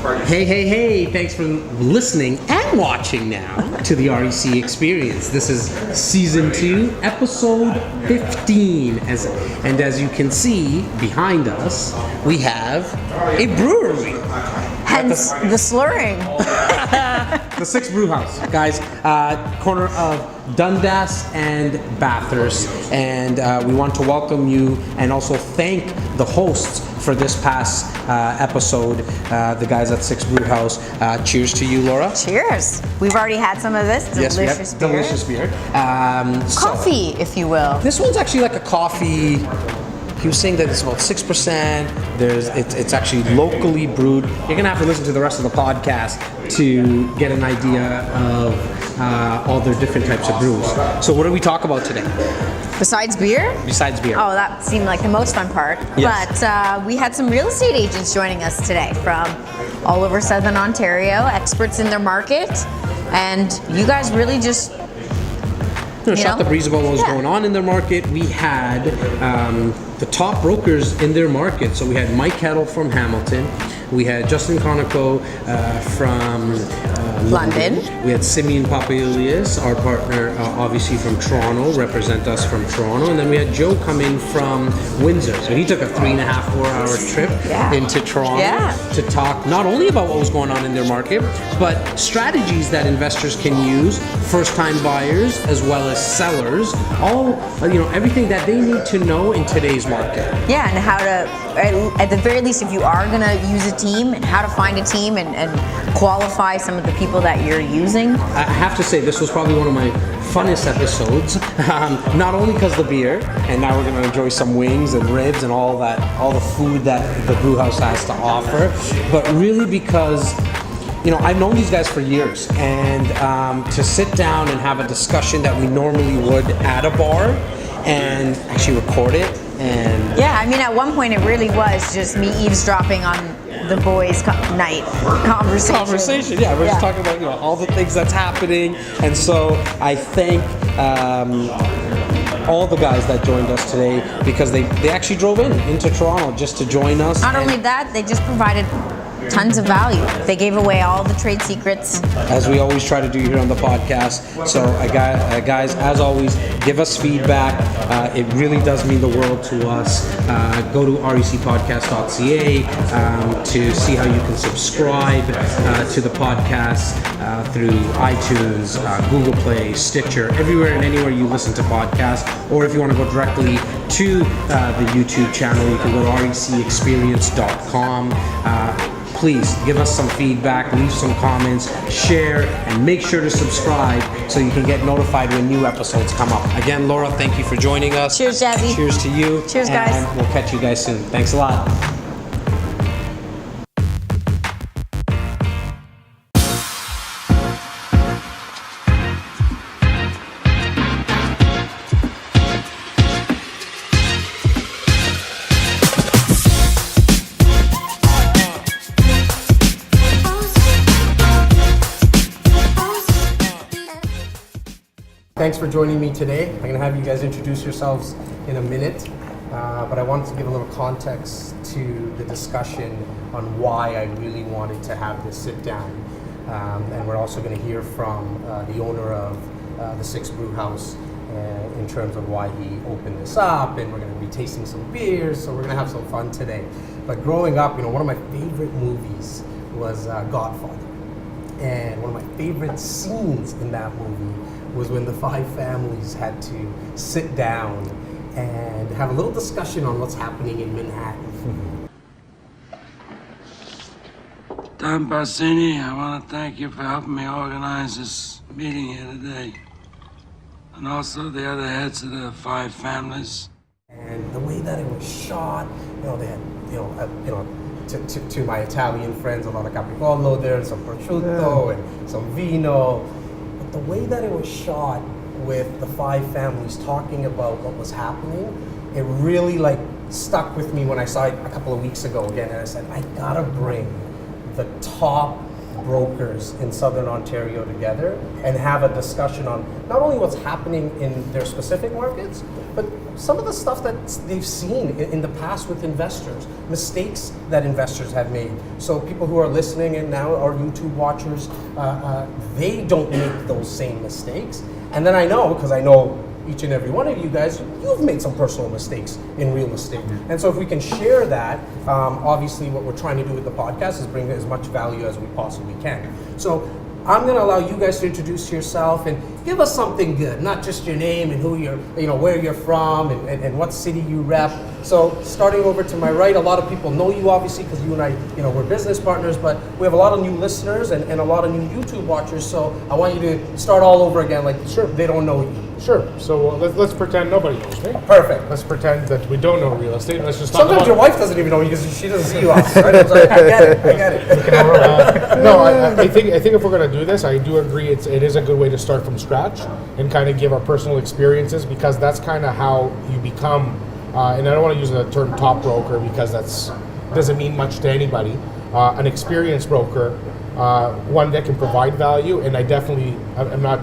Hey, thanks for listening and watching now to the REC Experience. This is Season 2, Episode 15. And as you can see behind us, we have a brewery. Hence the slurring. The Six Brewhouse, guys, corner of Dundas and Bathurst, and we want to welcome you and also thank the hosts for this past episode, the guys at Six Brewhouse. Cheers to you, Laura. Cheers. We've already had some of this delicious beer. Delicious beer. Coffee, if you will. This one's actually like a coffee. He was saying that it's about 6%. It's actually locally brewed. You're gonna have to listen to the rest of the podcast to get an idea of all their different types of brews. So what do we talk about today? Besides beer? Besides beer. Oh, that seemed like the most fun part. Yes. But we had some real estate agents joining us today from all over Southern Ontario, experts in their market, and you guys really just shot the breeze about what was going on in their market. We had the top brokers in their market. So we had Mike Heddle from Hamilton. We had Justin Konikow from London. We had Simeon Papailias, our partner, obviously from Toronto, represent us from Toronto. And then we had Joe come in from Windsor. So he took a 3.5-4 hour trip into Toronto to talk not only about what was going on in their market, but strategies that investors can use, first-time buyers as well as sellers, all, everything that they need to know in today's market. Yeah, and how to, at the very least, if you are going to use a team, and how to find a team and qualify some of the people that you're using. I have to say, this was probably one of my funnest episodes, not only because of the beer, and now we're going to enjoy some wings and ribs and all the food that the brew house has to offer, but really because I've known these guys for years, and to sit down and have a discussion that we normally would at a bar and actually record it. And at one point it really was just me eavesdropping on the boys' night conversation. We're just talking about all the things that's happening, and so I thank all the guys that joined us today because they actually drove into Toronto just to join us. Not only that, they just provided tons of value. They gave away all the trade secrets, as we always try to do here on the podcast. So guys, as always, give us feedback. It really does mean the world to us. Go to recpodcast.ca to see how you can subscribe to the podcast through iTunes, Google Play, Stitcher, everywhere and anywhere you listen to podcasts. Or if you want to go directly to the YouTube channel, you can go to recexperience.com. Please give us some feedback, leave some comments, share, and make sure to subscribe so you can get notified when new episodes come up. Again, Laura, thank you for joining us. Cheers, Jazzy. Cheers to you. Cheers, guys. And we'll catch you guys soon. Thanks a lot. Thanks for joining me today. I'm going to have you guys introduce yourselves in a minute, but I wanted to give a little context to the discussion on why I really wanted to have this sit down. And we're also going to hear from the owner of the Six Brewhouse in terms of why he opened this up, and we're going to be tasting some beers, so we're going to have some fun today. But growing up, one of my favorite movies was Godfather. And one of my favorite scenes in that movie was when the five families had to sit down and have a little discussion on what's happening in Manhattan. Don Bassini, I want to thank you for helping me organize this meeting here today. And also the other heads of the five families. And the way that it was shot, they had, to my Italian friends, a lot of capricolo there, some prosciutto and some vino. But the way that it was shot with the five families talking about what was happening, it really stuck with me when I saw it a couple of weeks ago again. And I said, I gotta bring the top brokers in Southern Ontario together and have a discussion on not only what's happening in their specific markets, but some of the stuff that they've seen in the past with investors, mistakes that investors have made. So people who are listening and now are YouTube watchers, they don't make those same mistakes. And then I know, because I know each and every one of you guys, you've made some personal mistakes in real estate. And so if we can share that, obviously what we're trying to do with the podcast is bring as much value as we possibly can. So I'm going to allow you guys to introduce yourself and give us something good, not just your name and who you're, where you're from and what city you rep. So starting over to my right, a lot of people know you obviously because you and I, we're business partners, but we have a lot of new listeners and a lot of new YouTube watchers. So I want you to start all over again, like sure, they don't know you. Sure. So let's pretend nobody knows me. Perfect. Let's pretend that we don't know real estate. Let's just talk Sometimes about your wife doesn't even know you because she doesn't see you often. Right? It's like, I get it. No, I think if we're going to do this, I do agree it is a good way to start from scratch and kind of give our personal experiences, because that's kind of how you become. And I don't want to use the term top broker because that's doesn't mean much to anybody. An experienced broker, one that can provide value, and I'm not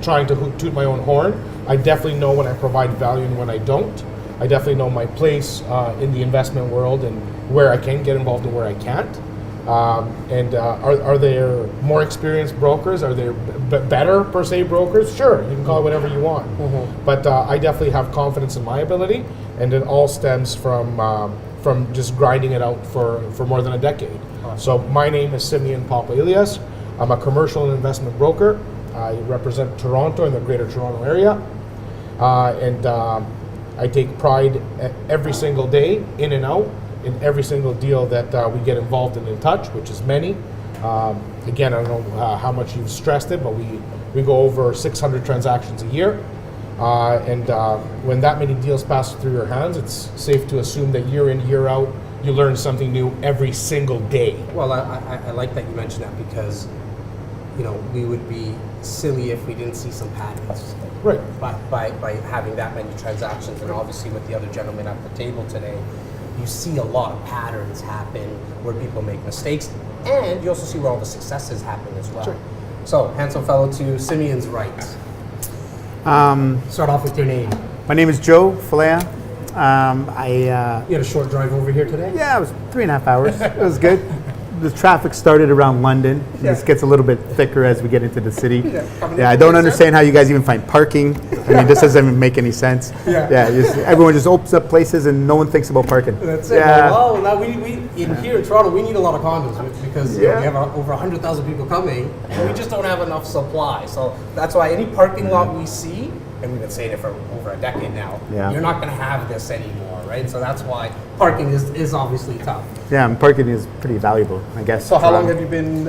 trying to toot my own horn. I definitely know when I provide value and when I don't. I definitely know my place in the investment world and where I can get involved and where I can't. Are there more experienced brokers? Are there better per se brokers? Sure, you can call it whatever you want. Mm-hmm. But I definitely have confidence in my ability, and it all stems from just grinding it out for more than a decade. Awesome. So my name is Simeon Papailias. I'm a commercial and investment broker. I represent Toronto and the Greater Toronto area, and I take pride every single day in and out in every single deal that we get involved in touch, which is many. Again, I don't know how much you've stressed it, but we go over 600 transactions a year, and when that many deals pass through your hands, it's safe to assume that year in, year out, you learn something new every single day. Well, I like that you mentioned that because we would be silly if we didn't see some patterns. Right. By having that many transactions, and obviously with the other gentlemen at the table today, you see a lot of patterns happen where people make mistakes, and you also see where all the successes happen as well. Sure. So, handsome fellow to Simeon's right. Start off with your name. My name is Joe Fallea. You had a short drive over here today? Yeah, it was 3.5 hours. It was good. The traffic started around London. Yeah. This gets a little bit thicker as we get into the city. Yeah, I don't understand how you guys even find parking. I mean, this doesn't even make any sense. Yeah, everyone just opens up places and no one thinks about parking. That's it. Yeah. Well, now we here in Toronto, we need a lot of condos because we have over 100,000 people coming, and we just don't have enough supply. So that's why any parking lot we see, and we've been saying it for over a decade now, you're not going to have this anymore, right? So that's why parking is obviously tough. Yeah, and parking is pretty valuable, I guess. So how long have you been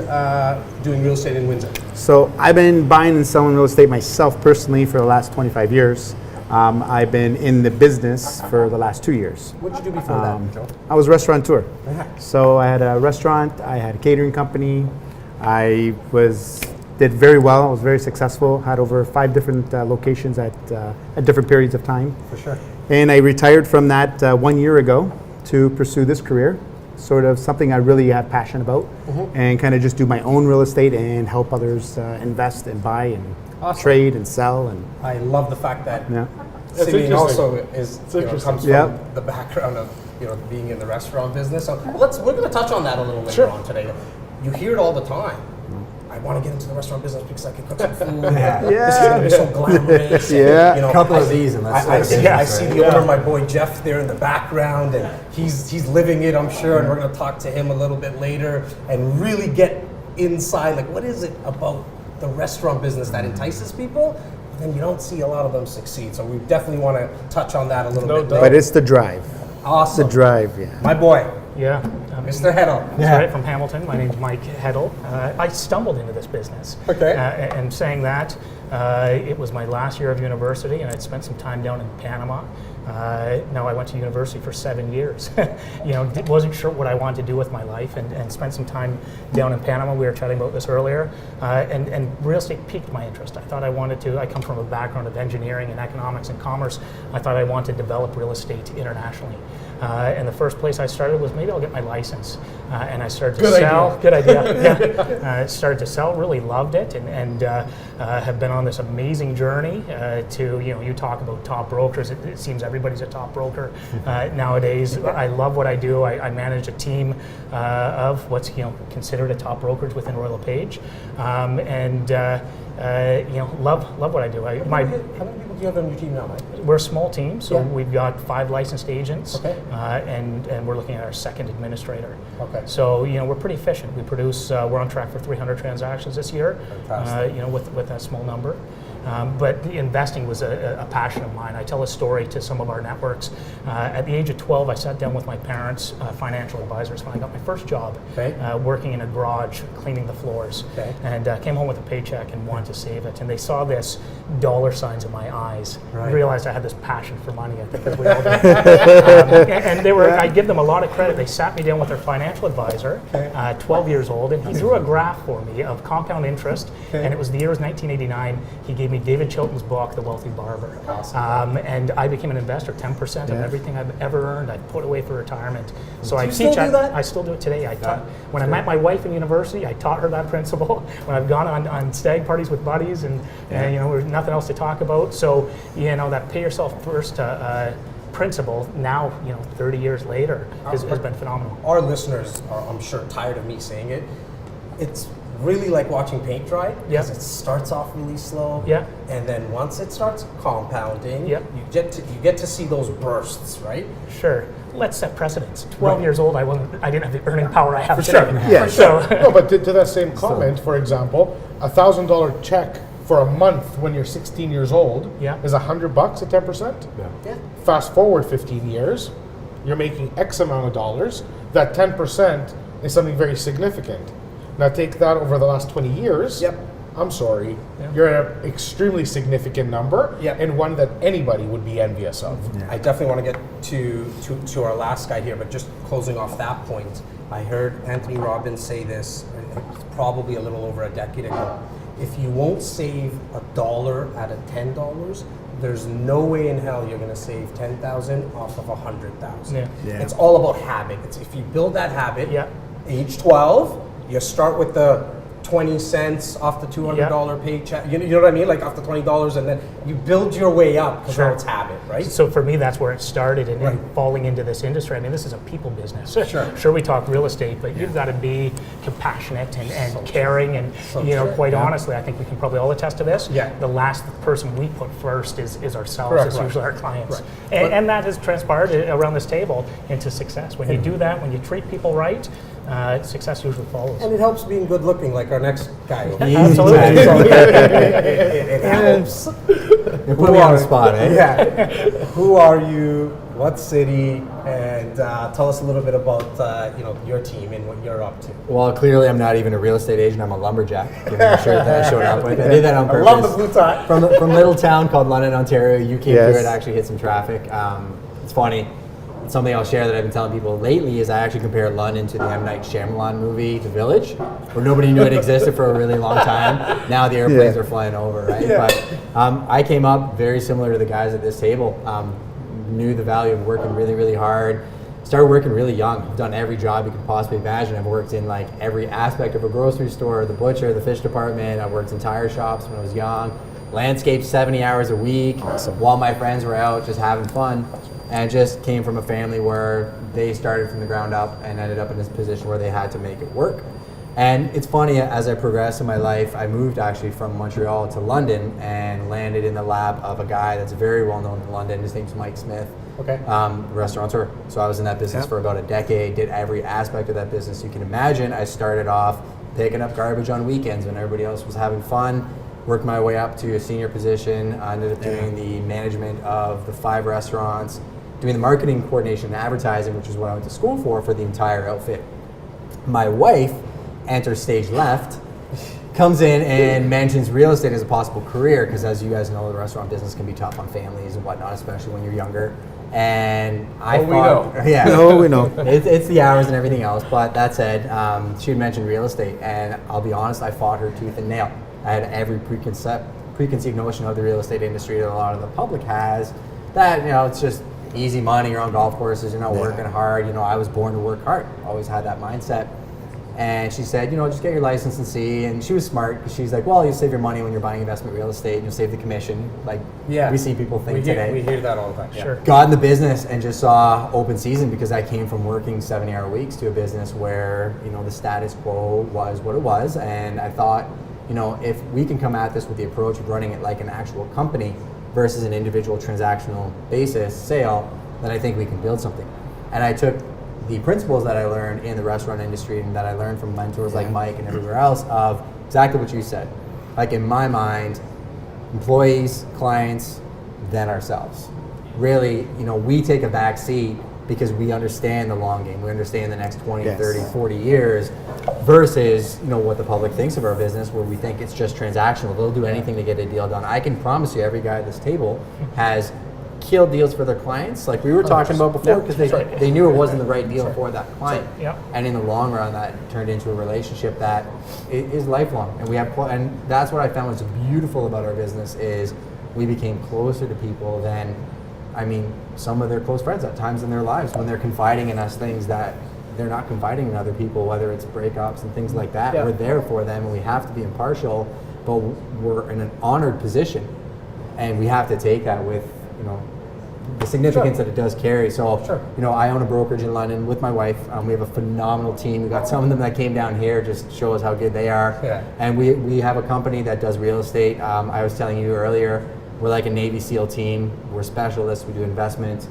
doing real estate in Windsor? So I've been buying and selling real estate myself personally for the last 25 years. I've been in the business for the last 2 years. What did you do before that, Joe? I was a restaurateur. Uh-huh. So I had a restaurant, I had a catering company. I did very well. I was very successful. Had over 5 different locations at different periods of time. For sure. And I retired from that 1 year ago to pursue this career, sort of something I really have passion about, and kind of just do my own real estate and help others invest and buy and trade and sell. And I love the fact that Simeon also comes from Yep. the background of being in the restaurant business. So we're going to touch on that a little later on today. You hear it all the time. I want to get into the restaurant business because I can cook some food. This is going to be so glamorous. And, a couple of these, and I see the owner, my boy Jeff, there in the background, and he's living it, I'm sure. And we're going to talk to him a little bit later and really get inside, like what is it about the restaurant business that entices people? And you don't see a lot of them succeed. So we definitely want to touch on that a little bit later. But it's the drive. Awesome. The drive, yeah. My boy. Yeah. Mr. Heddle. That's right, from Hamilton. My name's Mike Heddle. I stumbled into this business. Okay. And saying that, it was my last year of university, and I'd spent some time down in Panama. Now I went to university for 7 years. Wasn't sure what I wanted to do with my life, and spent some time down in Panama. We were chatting about this earlier, and real estate piqued my interest. I thought I wanted to. I come from a background of engineering and economics and commerce. I thought I wanted to develop real estate internationally. And the first place I started was maybe I'll get my license. And I started to Good sell. idea. Good idea. Yeah. Started to sell. Really loved it, and have been on this amazing journey to you talk about top brokers. It seems everybody's a top broker nowadays. I love what I do. I manage a team of what's considered a top brokerage within Royal LePage, and love what I do. How many people do you have on your team now, Mike? We're a small team, so Yeah. we've got 5 licensed agents, Okay. and we're looking at our second administrator. Okay. So we're pretty efficient. We produce. We're on track for 300 transactions this year. Fantastic. With that small number. But the investing was a passion of mine. I tell a story to some of our networks. At the age of 12, I sat down with my parents, financial advisors, when I got my first job, Okay. working in a garage, cleaning the floors. Okay. And came home with a paycheck and wanted to save it. And they saw this dollar signs in my eyes. Right. Realized I had this passion for money, I think, as we all do. And they were, I give them a lot of credit. They sat me down with their financial advisor, 12 years old, and he drew a graph for me of compound interest. Okay. And it was the year was 1989. He gave me David Chilton's book, The Wealthy Barber. And I became an investor. 10% of everything I've ever earned, I put away for retirement. So I you teach. still do that? I still do it today. I taught, when I met my wife in university, I taught her that principle. When I've gone on stag parties with buddies, and there's nothing else to talk about. So that pay yourself first principle now, 30 years later, has been phenomenal. Our listeners are, I'm sure, tired of me saying it. It's really like watching paint dry, because Yeah. it starts off really slow, Yeah. and then once it starts compounding, Yeah. you get to see those bursts, right? Sure. Let's set precedents. 12 Right. years old, I didn't have the earning power I have For today. sure. Yeah. So, No, but to that same comment, for example, $1,000 check for a month when you're 16 years old Yeah. is $100 at 10%. Yeah. Fast forward 15 years, you're making X amount of dollars. That 10% is something very significant. Now take that over the last 20 years. Yep. I'm sorry, Yeah. you're at an extremely significant number, Yep. and one that anybody would be envious of. I definitely want to get to our last guy here, but just closing off that point, I heard Anthony Robbins say this probably a little over a decade ago. If you won't save $1 out of $10, there's no way in hell you're going to save 10,000 off of 100,000. Yeah. Yeah. It's all about habit. It's if you build that habit, Yeah. age 12, you start with the 20 cents off the $200 paycheck. You know what I mean? Like off the $20, and then you build your way up because Sure. now it's habit, right? So for me, that's where it started, and Right. falling into this industry. I mean, this is a people business. Sure. We talk real estate, but you've got to be compassionate and caring, and So quite true. honestly, I think we can probably all attest to this. Yeah. The last person we put first is ourselves. Correct. It's Right. usually our clients, Right. and that has transpired around this table into success. When you do that, when you treat people right, success usually follows. And it helps being good looking, like our next guy. Absolutely. So it helps. You put me on the spot, eh? Yeah. Who are you? What city? And tell us a little bit about your team and what you're up to. Well, clearly I'm not even a real estate agent. I'm a lumberjack. Given the shirt that I showed up with. I did that on I purpose. love the blue tie. From little town called London, Ontario. You came Yes. through it, actually hit some traffic. It's funny. It's something I'll share that I've been telling people lately is I actually compare London to the M. Night Shyamalan movie, The Village, where nobody knew it existed for a really long time. Now the airplanes Yeah. are flying over, right? Yeah. But I came up very similar to the guys at this table. Knew the value of working really, really hard. Started working really young. I've done every job you could possibly imagine. I've worked in like every aspect of a grocery store, the butcher, the fish department. I've worked in tire shops when I was young. Landscape 70 hours a week while my friends were out just having fun. And just came from a family where they started from the ground up and ended up in this position where they had to make it work. And it's funny, as I progressed in my life, I moved actually from Montreal to London and landed in the lab of a guy that's very well known in London. His name's Mike Smith, Okay. restaurateur. So I was in that business for about a decade, did every aspect of that business you can imagine. I started off picking up garbage on weekends when everybody else was having fun, worked my way up to a senior position. I ended up doing the management of the 5 restaurants, doing the marketing coordination and advertising, which is what I went to school for the entire outfit. My wife enters stage left, comes in and mentions real estate as a possible career, because as you guys know, the restaurant business can be tough on families and whatnot, especially when you're younger. And I we thought, know. yeah, No, we know. it's the hours and everything else. But that said, she had mentioned real estate, and I'll be honest, I fought her tooth and nail. I had every preconceived notion of the real estate industry that a lot of the public has. That it's just easy money, you're on golf courses, you're not working hard. You know, I was born to work hard. Always had that mindset. And she said, you know, just get your license and see. And she was smart because she's like, well, you save your money when you're buying investment real estate and you'll save the commission. Like we see people think today. We hear that all the time. Sure. Got in the business and just saw open season because I came from working 70-hour weeks to a business where, you know, the status quo was what it was. And I thought, you know, if we can come at this with the approach of running it like an actual company versus an individual transactional basis sale, then I think we can build something. And I took the principles that I learned in the restaurant industry and that I learned from mentors like Mike and everywhere else of exactly what you said. Like in my mind, employees, clients, then ourselves. Really, you know, we take a back seat because we understand the long game. We understand the next 20, 30, 40 years versus, you know, what the public thinks of our business where we think it's just transactional. They'll do anything to get a deal done. I can promise you every guy at this table has killed deals for their clients, like we were talking about before, because they knew it wasn't the right deal for that client. And in the long run, that turned into a relationship that is lifelong. And we have, and that's what I found was beautiful about our business is we became closer to people than, I mean, some of their close friends at times in their lives when they're confiding in us things that they're not confiding in other people, whether it's breakups and things like that. We're there for them, and we have to be impartial, but we're in an honored position, and we have to take that with, you know, the significance that it does carry. So, you know, I own a brokerage in London with my wife. We have a phenomenal team. We got some of them that came down here just to show us how good they are. And we have a company that does real estate. I was telling you earlier, we're like a Navy SEAL team. We're specialists. We do investment,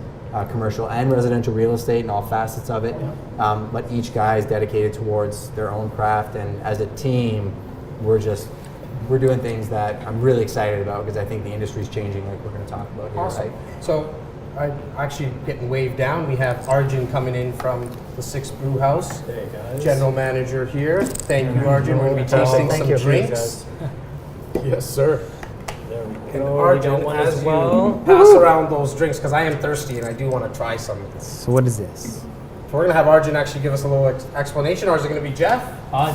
commercial and residential real estate and all facets of it. But each guy is dedicated towards their own craft. And as a team, we're doing things that I'm really excited about because I think the industry is changing, like we're going to talk about here. Awesome. Right? So, I'm actually getting waved down. We have Arjun coming in from the Six Brewhouse. Hey guys. General manager here. Thank you, Arjun. We're going to be tasting some drinks. Yes, sir. There we And go. Arjun, one as as well. you pass around those drinks, because I am thirsty and I do want to try some of this. So what is this? So we're going to have Arjun actually give us a little explanation, or is it going to be Jeff?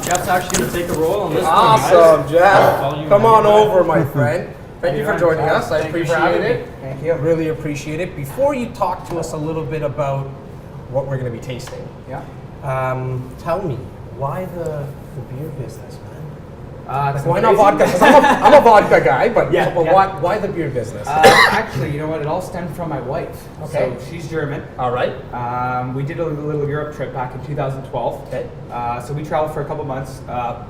Jeff's actually going to take a roll on this Awesome, Jeff. All you Come on guys. over, my friend. Thank you for joining us. I appreciate it. Thank you. Really appreciate it. Before you talk to us a little bit about what we're going to be tasting, tell me, why the beer business, man? Why not vodka? 'Cause I'm a vodka guy, but why the beer business? Actually, you know what? It all stemmed from my wife. Okay. So she's German. All right. We did a little Europe trip back in 2012. Okay. So we traveled for a couple months,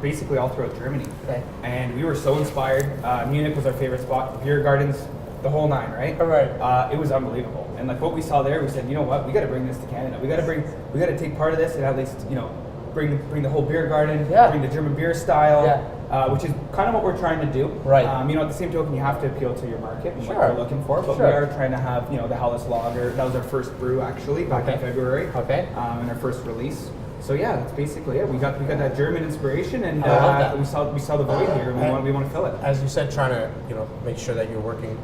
basically all throughout Germany. Okay. And we were so inspired. Munich was our favorite spot. The beer gardens, the whole nine, right? All right. It was unbelievable. And like what we saw there, we said, you know what? We got to bring this to Canada. We got to take part of this and at least, you know, bring the whole beer garden, bring the German beer style, which is kind of what we're trying to do. Right. You know, at the same token, you have to appeal to your market and what Sure. you're looking for. But we are trying to have, you know, the Helles Lager. That was our first brew actually back in February. Okay. And our first release. So yeah, that's basically it. We got that German inspiration, and I love that. we saw the void here, and we want to fill it. As you said, trying to make sure that you're working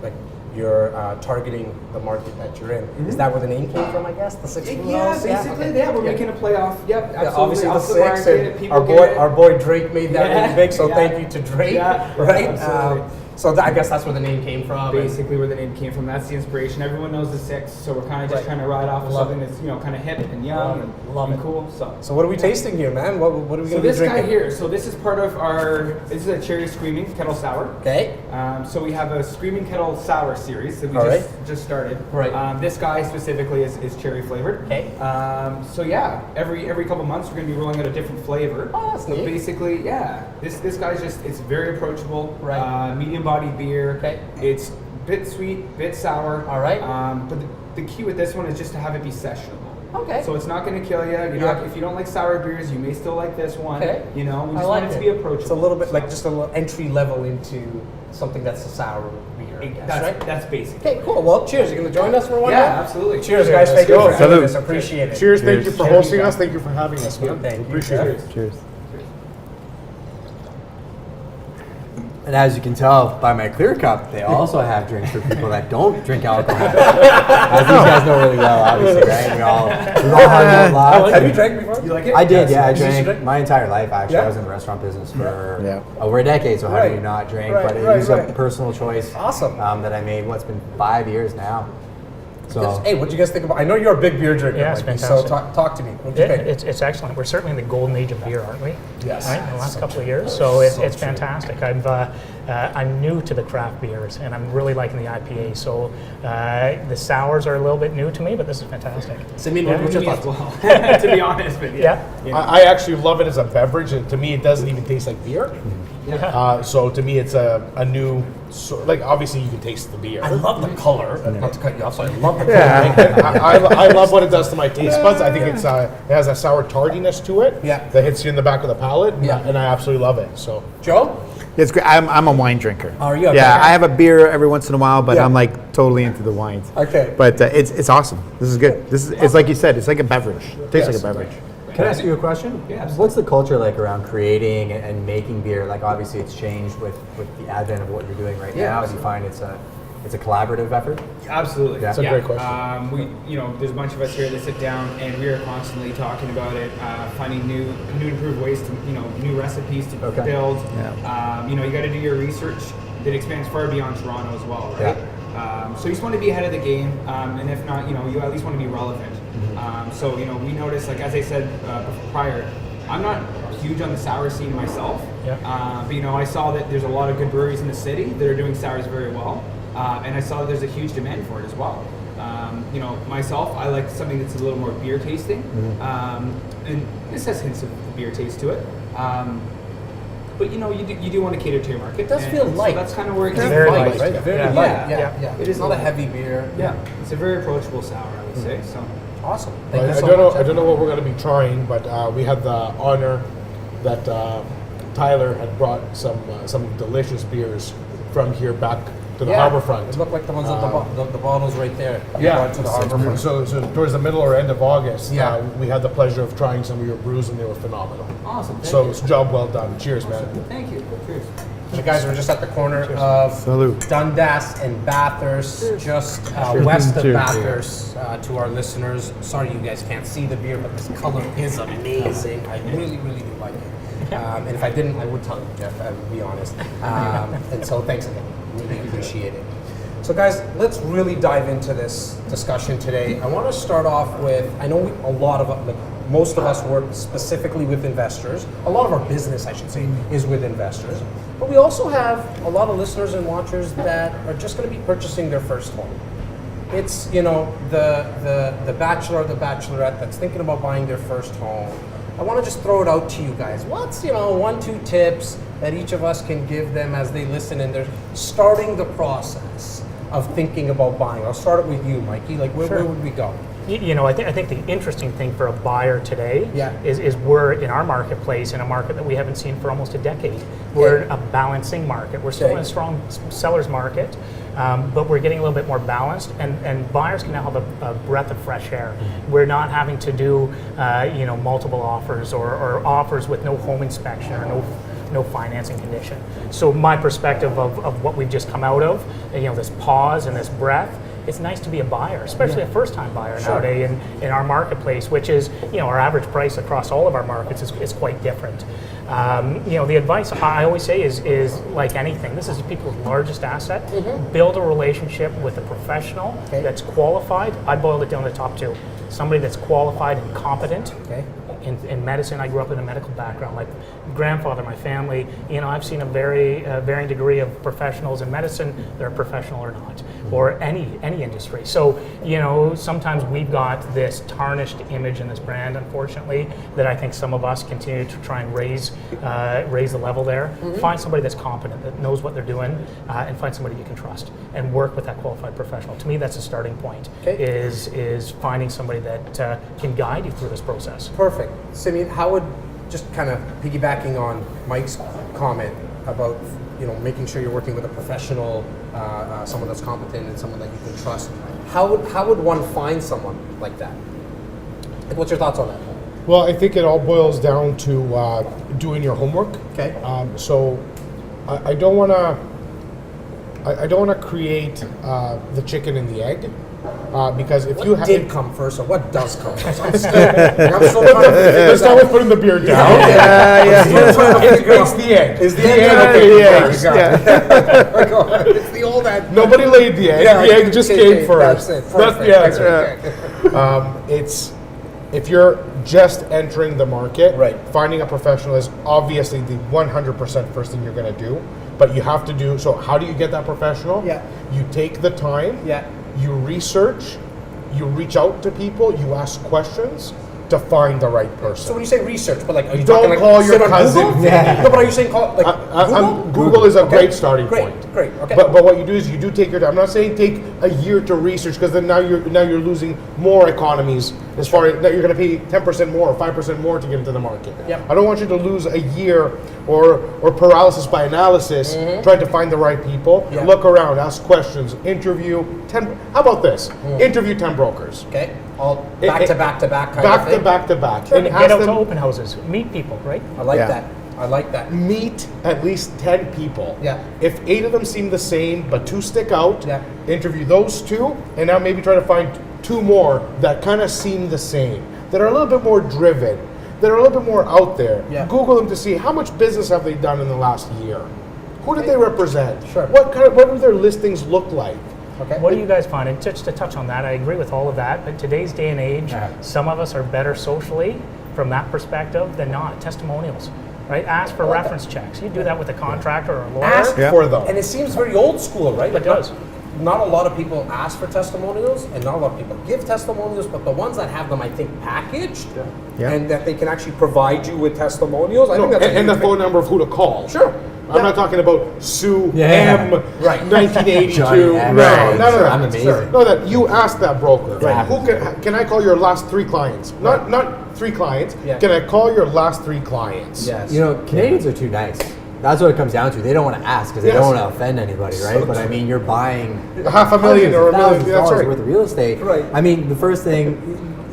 you're targeting the market that you're in. Is that where the name came from? I guess the Six Brewhouse. Basically, we're making a play off. Yep, absolutely. Obviously, the off Six. market, And people our get it. boy Drake made that really big. So Yeah. thank you to Drake. Right. Absolutely. So I guess that's where the name came from. Basically, where the name came from. That's the inspiration. Everyone knows the Six, so we're kind of just trying to ride off of Love something that's kind of hip and young and cool. So what are we tasting here, man? What are we So going to be this guy drinking? here, so this is part of our, this is a cherry screaming kettle sour. Okay. So we have a screaming kettle sour series that we All just started. Right. This guy specifically is cherry flavored. Okay. So yeah, every couple months we're gonna be rolling out a different flavor. Oh, that's But neat. basically, yeah, this guy's it's very approachable. Right. Medium bodied beer. Okay. It's bit sweet, bit sour. All right. But the key with this one is just to have it be sessionable. Okay. So it's not going to kill you. If you don't like sour beers, you may still like this one. Okay. You know, we I just like want it to it. be approachable. It's a little bit like just a little entry level into something that's a sour beer. I guess, right? That's basic. Okay, cool. Well, cheers. You're going to join us for one Yeah, now? absolutely. Cheers, guys. Thank you go. for doing this. Appreciate it. Cheers. Thank you for Cheers. hosting us. Thank you for having us, man. Thank you. Appreciate it. Cheers. And as you can tell by my clear cup, they also have drinks for people that don't drink alcohol. As these guys know really well, obviously, right? We've all hung out lots. Have you drank before? You like it? I did, yeah. I Did you drank drink? my entire life, actually. Yeah? I was in the restaurant business for Yeah. over a decade, so how Right. do you not drink? Right, But it right, was right. a personal choice Awesome. that I made, it's been 5 years now. So Hey, what'd you guys think about? I know you're a big beer drinker, Yeah, it's Mikey, so fantastic. talk to me. What'd you think? It's excellent. We're certainly in the golden age of beer, aren't we? Yes. Right, in the last So couple of true. years. So it's true. fantastic. I'm new to the craft beers, and I'm really liking the IPA. So the sours are a little bit new to me, but this is fantastic. Simeon, Yeah. what's your Me as thoughts? well, to be honest with you. Yeah. I actually love it as a beverage, and to me, it doesn't even taste like beer. So to me, it's a new like. Obviously, you can taste the beer. I love the color. Not to cut you off, so I love the color. And I love what it does to my taste buds. I think it has a sour tardiness to it. Yeah. That hits you in the back of the palate. Yeah. And I absolutely love it. So. Joe? It's great. I'm a wine drinker. Are you? Yeah, Okay. I have a beer every once in a while, but Yeah. I'm like totally into the wines. Okay. But it's awesome. This is good. It's like you said. It's like a beverage. It tastes Yes. like a beverage. Can I ask you a question? Yeah, What's the culture like around creating and making beer? Like obviously it's changed with the advent of what you're doing right Yeah. now. Do you find it's a collaborative effort? Absolutely. That's a great question. There's a bunch of us here that sit down and we are constantly talking about it, finding new improved ways to, new recipes to Okay. build. Yeah. You got to do your research that expands far beyond Toronto as well, right? So you just want to be ahead of the game, and if not, you at least want to be relevant. So we noticed, like as I said prior, I'm not huge on the sour scene myself. Yeah. But I saw that there's a lot of good breweries in the city that are doing sours very well. And I saw that there's a huge demand for it as well. Myself, I like something that's a little more beer tasting. And this has hints of beer taste to it. But you do want to cater to your market. It does and feel light. So that's kind of where it It's comes very from. light, right? Very Yeah. light. Yeah. Yeah. It is not a light. heavy beer. Yeah, it's a very approachable sour, I would say. So Awesome. I Thank you so don't know. much. I don't know what we're going to be trying, but we had the honor that Tyler had brought some delicious beers from here back to the Yeah, harborfront. It looked like the ones at the bottles right there. Yeah, Brought to the harbor. So towards the middle or end of August, Yeah. we had the pleasure of trying some of your brews, and they were phenomenal. awesome. So it's a job well done. Cheers, man. Thank you. Cheers. The guys were just at the corner of Salute. Dundas and Bathurst, just west of Cheers. Bathurst. To our listeners, sorry you guys can't see the beer, but this color is amazing. I really, really do like it. And if I didn't, I would tell you, Jeff. I would be honest. And so thanks again. Really appreciate it. So guys, let's really dive into this discussion today. I want to start off with, I know most of us work specifically with investors. A lot of our business, I should say, is with investors. But we also have a lot of listeners and watchers that are just going to be purchasing their first home. It's, the bachelor or the bachelorette that's thinking about buying their first home. I want to just throw it out to you guys. What's, 1-2 tips that each of us can give them as they listen and they're starting the process of thinking about buying? I'll start it with you, Mikey. Like, where would we go? I think the interesting thing for a buyer today Yeah. is we're in our marketplace in a market that we haven't seen for almost a decade. We're in a balancing market. We're still in a strong seller's market, but we're getting a little bit more balanced, and buyers can now have a breath of fresh air. We're not having to do multiple offers or offers with no home inspection or no financing condition. So my perspective of what we've just come out of, this pause and this breath, it's nice to be a buyer, especially a first-time buyer nowadays in our marketplace, which is, our average price across all of our markets is quite different. The advice I always say is like anything, this is people's largest asset. Build a relationship with a professional that's qualified. I boiled it down to the top two. Somebody that's qualified and competent. Okay. In medicine, I grew up in a medical background. My grandfather, my family, I've seen a very varying degree of professionals in medicine that are professional or not, or any industry. So, sometimes we've got this tarnished image in this brand, unfortunately, that I think some of us continue to try and raise the level there. Find somebody that's competent, that knows what they're doing, and find somebody you can trust, and work with that qualified professional. To me, that's a starting point. Okay. Is finding somebody that can guide you through this process. Perfect. Simeon, how would, just kind of piggybacking on Mike's comment about, making sure you're working with a professional, someone that's competent and someone that you can trust, how would one find someone like that? Like, what's your thoughts on that? Well, I think it all boils down to doing your homework. Okay. So I don't want to create the chicken and the egg. Because if you What have did come first, or what does come first? I'm still trying to figure let's this out. start with putting the beer down. I'm still trying to figure It's out. the egg. Is the Yeah, egg okay, okay? yeah, First. Got it. It's the old ad. Nobody laid the egg. Yeah, the egg just came first. That's it. Perfect. That's Okay. it's if you're just entering the market, Right. finding a professional is obviously the 100% first thing you're going to do. But you have to do so. How do you get that professional? Yeah. You take the time. Yeah. You research. You reach out to people. You ask questions to find the right person. So when you say research, but like, are you Don't talking like call your sit on cousin Google? Yeah. No, but are you saying call like Google is a Okay. great starting Great, point. great, okay. But what you do is you do take your time. I'm not saying take a year to research because then now you're losing more economies as far as that you're going to pay 10% more or 5% more to get into the market. Yep. I don't want you to lose a year or paralysis by analysis trying to find the right people. Yeah. Look around, ask questions, interview 10. How about this? Interview 10 brokers. Okay, all back to back to back kind Back of thing. to back to back. Sure. And Get ask out to them, open houses, meet people, right? I like Yeah. that. I like that. meet at least 10 people. Yeah. If 8 of them seem the same, but 2 stick out, Yeah. interview those 2, and now maybe try to find 2 more that kind of seem the same, that are a little bit more driven, that are a little bit more out there. Yeah. Google them to see how much business have they done in the last year. Who did they represent? Sure. What do their listings look like? Okay. What do you guys find? And just to touch on that, I agree with all of that. But today's day and age, some of us are better socially from that perspective than not. Testimonials, right? Ask for reference checks. You do that with a contractor or a lawyer. Ask for them. And it seems very old school, right? It does. Not a lot of people ask for testimonials, and not a lot of people give testimonials, but the ones that have them, I think, packaged, Yeah. and that they can actually provide you with testimonials. I No, think that's a and the huge phone number of who to call. Sure. I'm not talking about Sue Yeah. M. Right. 1982. Johnny M. No, Right. none of that. I'm amazing. No, that you ask that broker. Right. Who can I call your last 3 clients? Not 3 clients. Yeah. Can I call your last 3 clients? Yes. You know, Canadians are too nice. That's what it comes down to. They don't want to ask because they Yes. don't want to offend anybody, right? But I mean, you're buying $500,000 or $1 million. thousands of That's dollars right. worth of real estate. Right. I mean, the first thing,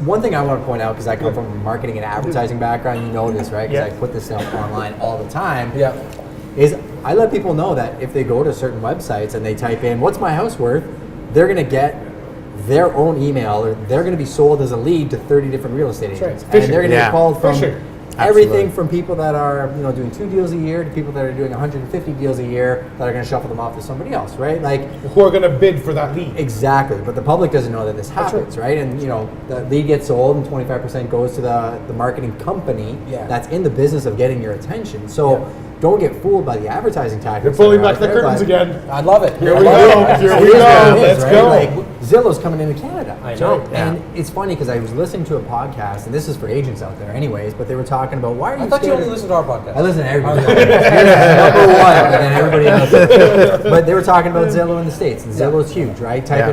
one thing I want to point out because I come from a marketing and advertising background, you know this, right? Because Yeah. I put this stuff online all the time. Yeah. Is I let people know that if they go to certain websites and they type in "what's my house worth," they're going to get their own email, or they're going to be sold as a lead to 30 different real estate agents, and Fishing. they're going to Yeah. get called from Fishing. everything Absolutely. from people that are doing 2 deals a year to people that are doing 150 deals a year that are going to shuffle them off to somebody else, right? Like Who are going to bid for that lead? exactly, but the public doesn't know that this happens, right? And the lead gets sold, and 25% goes to the marketing company Yeah. that's in the business of getting your attention. So. Don't get fooled by the advertising tactics. You're pulling that are back out the there, curtains but- again. I love it. Here I we love go. it. Here It we is what go. it is, Let's right? go. Like Zillow's coming into Canada. I know. And it's funny because I was listening to a podcast, and this is for agents out there, anyways. But they were talking about why are you? I thought you scared only of- listened to our podcast. I listen to everybody. Number one, and then everybody else. But they were talking about Zillow in the States, and Zillow's huge, right? Type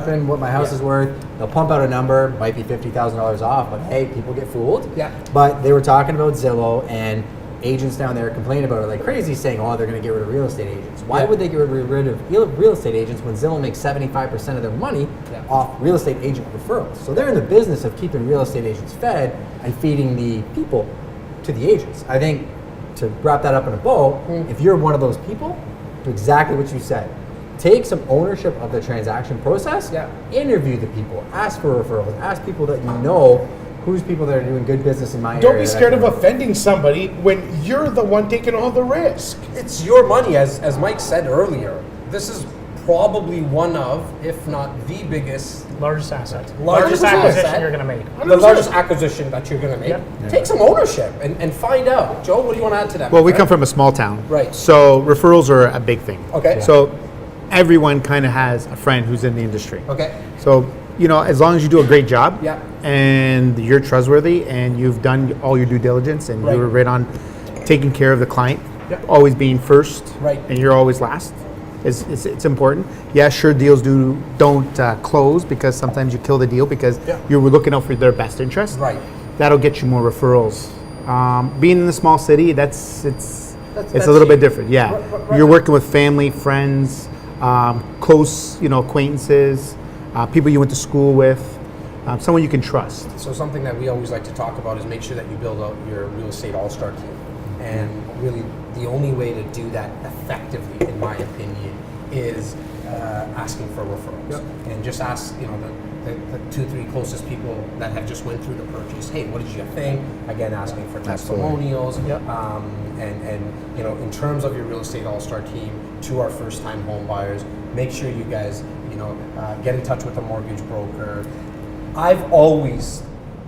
in what my house is worth. They'll pump out a number, might be $50,000 off, but hey, people get fooled. Yeah. But they were talking about Zillow, and agents down there complain about it like crazy, saying, "Oh, they're going to get rid of real estate agents." Why would they get rid of real estate agents when Zillow makes 75% of their money off real estate agent referrals? So they're in the business of keeping real estate agents fed and feeding the people to the agents. I think to wrap that up in a bow, if you're one of those people, do exactly what you said. Take some ownership of the transaction process. Yeah. Interview the people. Ask for referrals. Ask people that you know. Who's people that are doing good business in my area? Don't be that scared I of can- offending somebody when you're the one taking all the risk. It's your money, as Mike said earlier. This is probably one of, if not the biggest, Largest asset. Largest acquisition asset. you're going to make. the largest acquisition that you're going to make. Yep. Take some ownership and find out. Joe, what do you want to add to that? Well, we my come friend? from a small town. Right. So referrals are a big thing. Okay. So everyone kind of has a friend who's in the industry. Okay. So, as long as you do a great job Yeah. and you're trustworthy and you've done all your due diligence and Right. you're right on taking care of the client, Yep. always being first Right. and you're always last, it's important. Yeah, sure, deals don't close because sometimes you kill the deal because Yeah. you were looking out for their best interest. Right. That'll get you more referrals. Being in a small city, it's that's a little bit cheap. different. Yeah, Right. you're working with family, friends, close, acquaintances, people you went to school with, someone you can trust. So something that we always like to talk about is make sure that you build out your real estate all-star team. And really, the only way to do that effectively, in my opinion, is asking for referrals. And just ask, the 2-3 closest people that have just went through the purchase. Hey, what did you think? Again, asking for testimonials. And in terms of your real estate all-star team, to our first-time home buyers, make sure you guys get in touch with a mortgage broker. I've always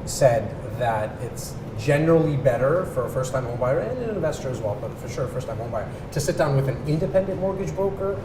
said that it's generally better for a first-time home buyer and an investor as well, but for sure a first-time home buyer, to sit down with an independent mortgage broker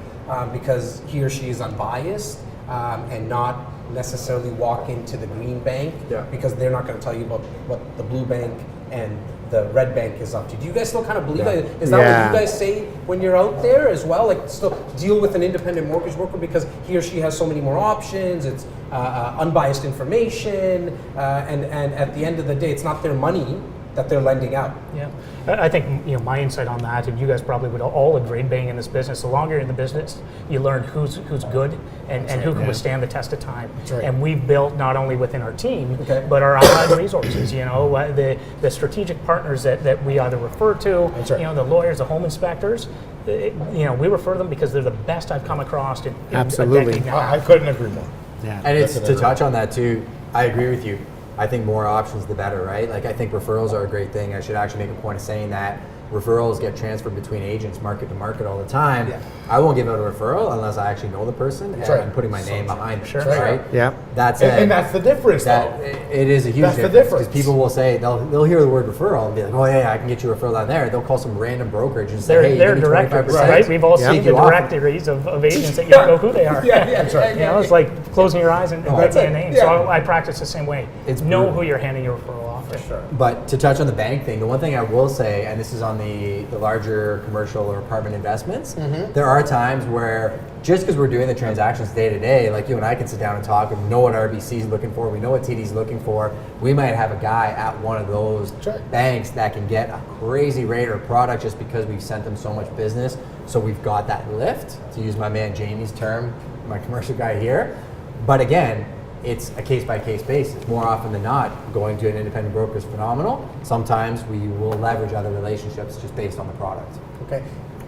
because he or she is unbiased and not necessarily walk into the green bank because they're not going to tell you about what the blue bank and the red bank is up to. Do you guys still kind of believe that? Is that what you guys say when you're out there as well? Like, still deal with an independent mortgage broker because he or she has so many more options. It's unbiased information, and at the end of the day, it's not their money that they're lending out. Yeah, I think my insight on that, and you guys probably would all agree, being in this business, the longer you're in the business, you learn who's good and who can withstand the test of time. And we've built not only within our team, but our outside resources. The strategic partners that we either refer to, the lawyers, the home inspectors. We refer them because they're the best I've come across in a decade now. I couldn't agree more. Yeah. And it's to touch on that too. I agree with you. I think more options the better, right? Like, I think referrals are a great thing. I should actually make a point of saying that referrals get transferred between agents market to market all the time. I won't give out a referral unless I actually know the person and I'm putting my name behind it, right? Yeah. That's and that's the difference, though. It is a huge That's the difference. difference. Because people will say, they'll hear the word referral and be like, oh yeah, I can get you a referral down there. They'll call some random brokerage and say, hey, they're give me 25%. directors, right? We've all seen the directories of agents that you don't know who they are. It's like closing your eyes and writing a name. So I practice the same way. Know who you're handing your referral off to. But to touch on the bank thing, the one thing I will say, and this is on the larger commercial or apartment investments, there are times where just because we're doing the transactions day to day, like you and I can sit down and talk and know what RBC is looking for, we know what TD's looking for, we might have a guy at one of those banks that can get a crazy rate or product just because we've sent them so much business. So we've got that lift, to use my man Jamie's term, my commercial guy here. But again, it's a case-by-case basis. More often than not, going to an independent broker is phenomenal. Sometimes we will leverage other relationships just based on the product. Okay.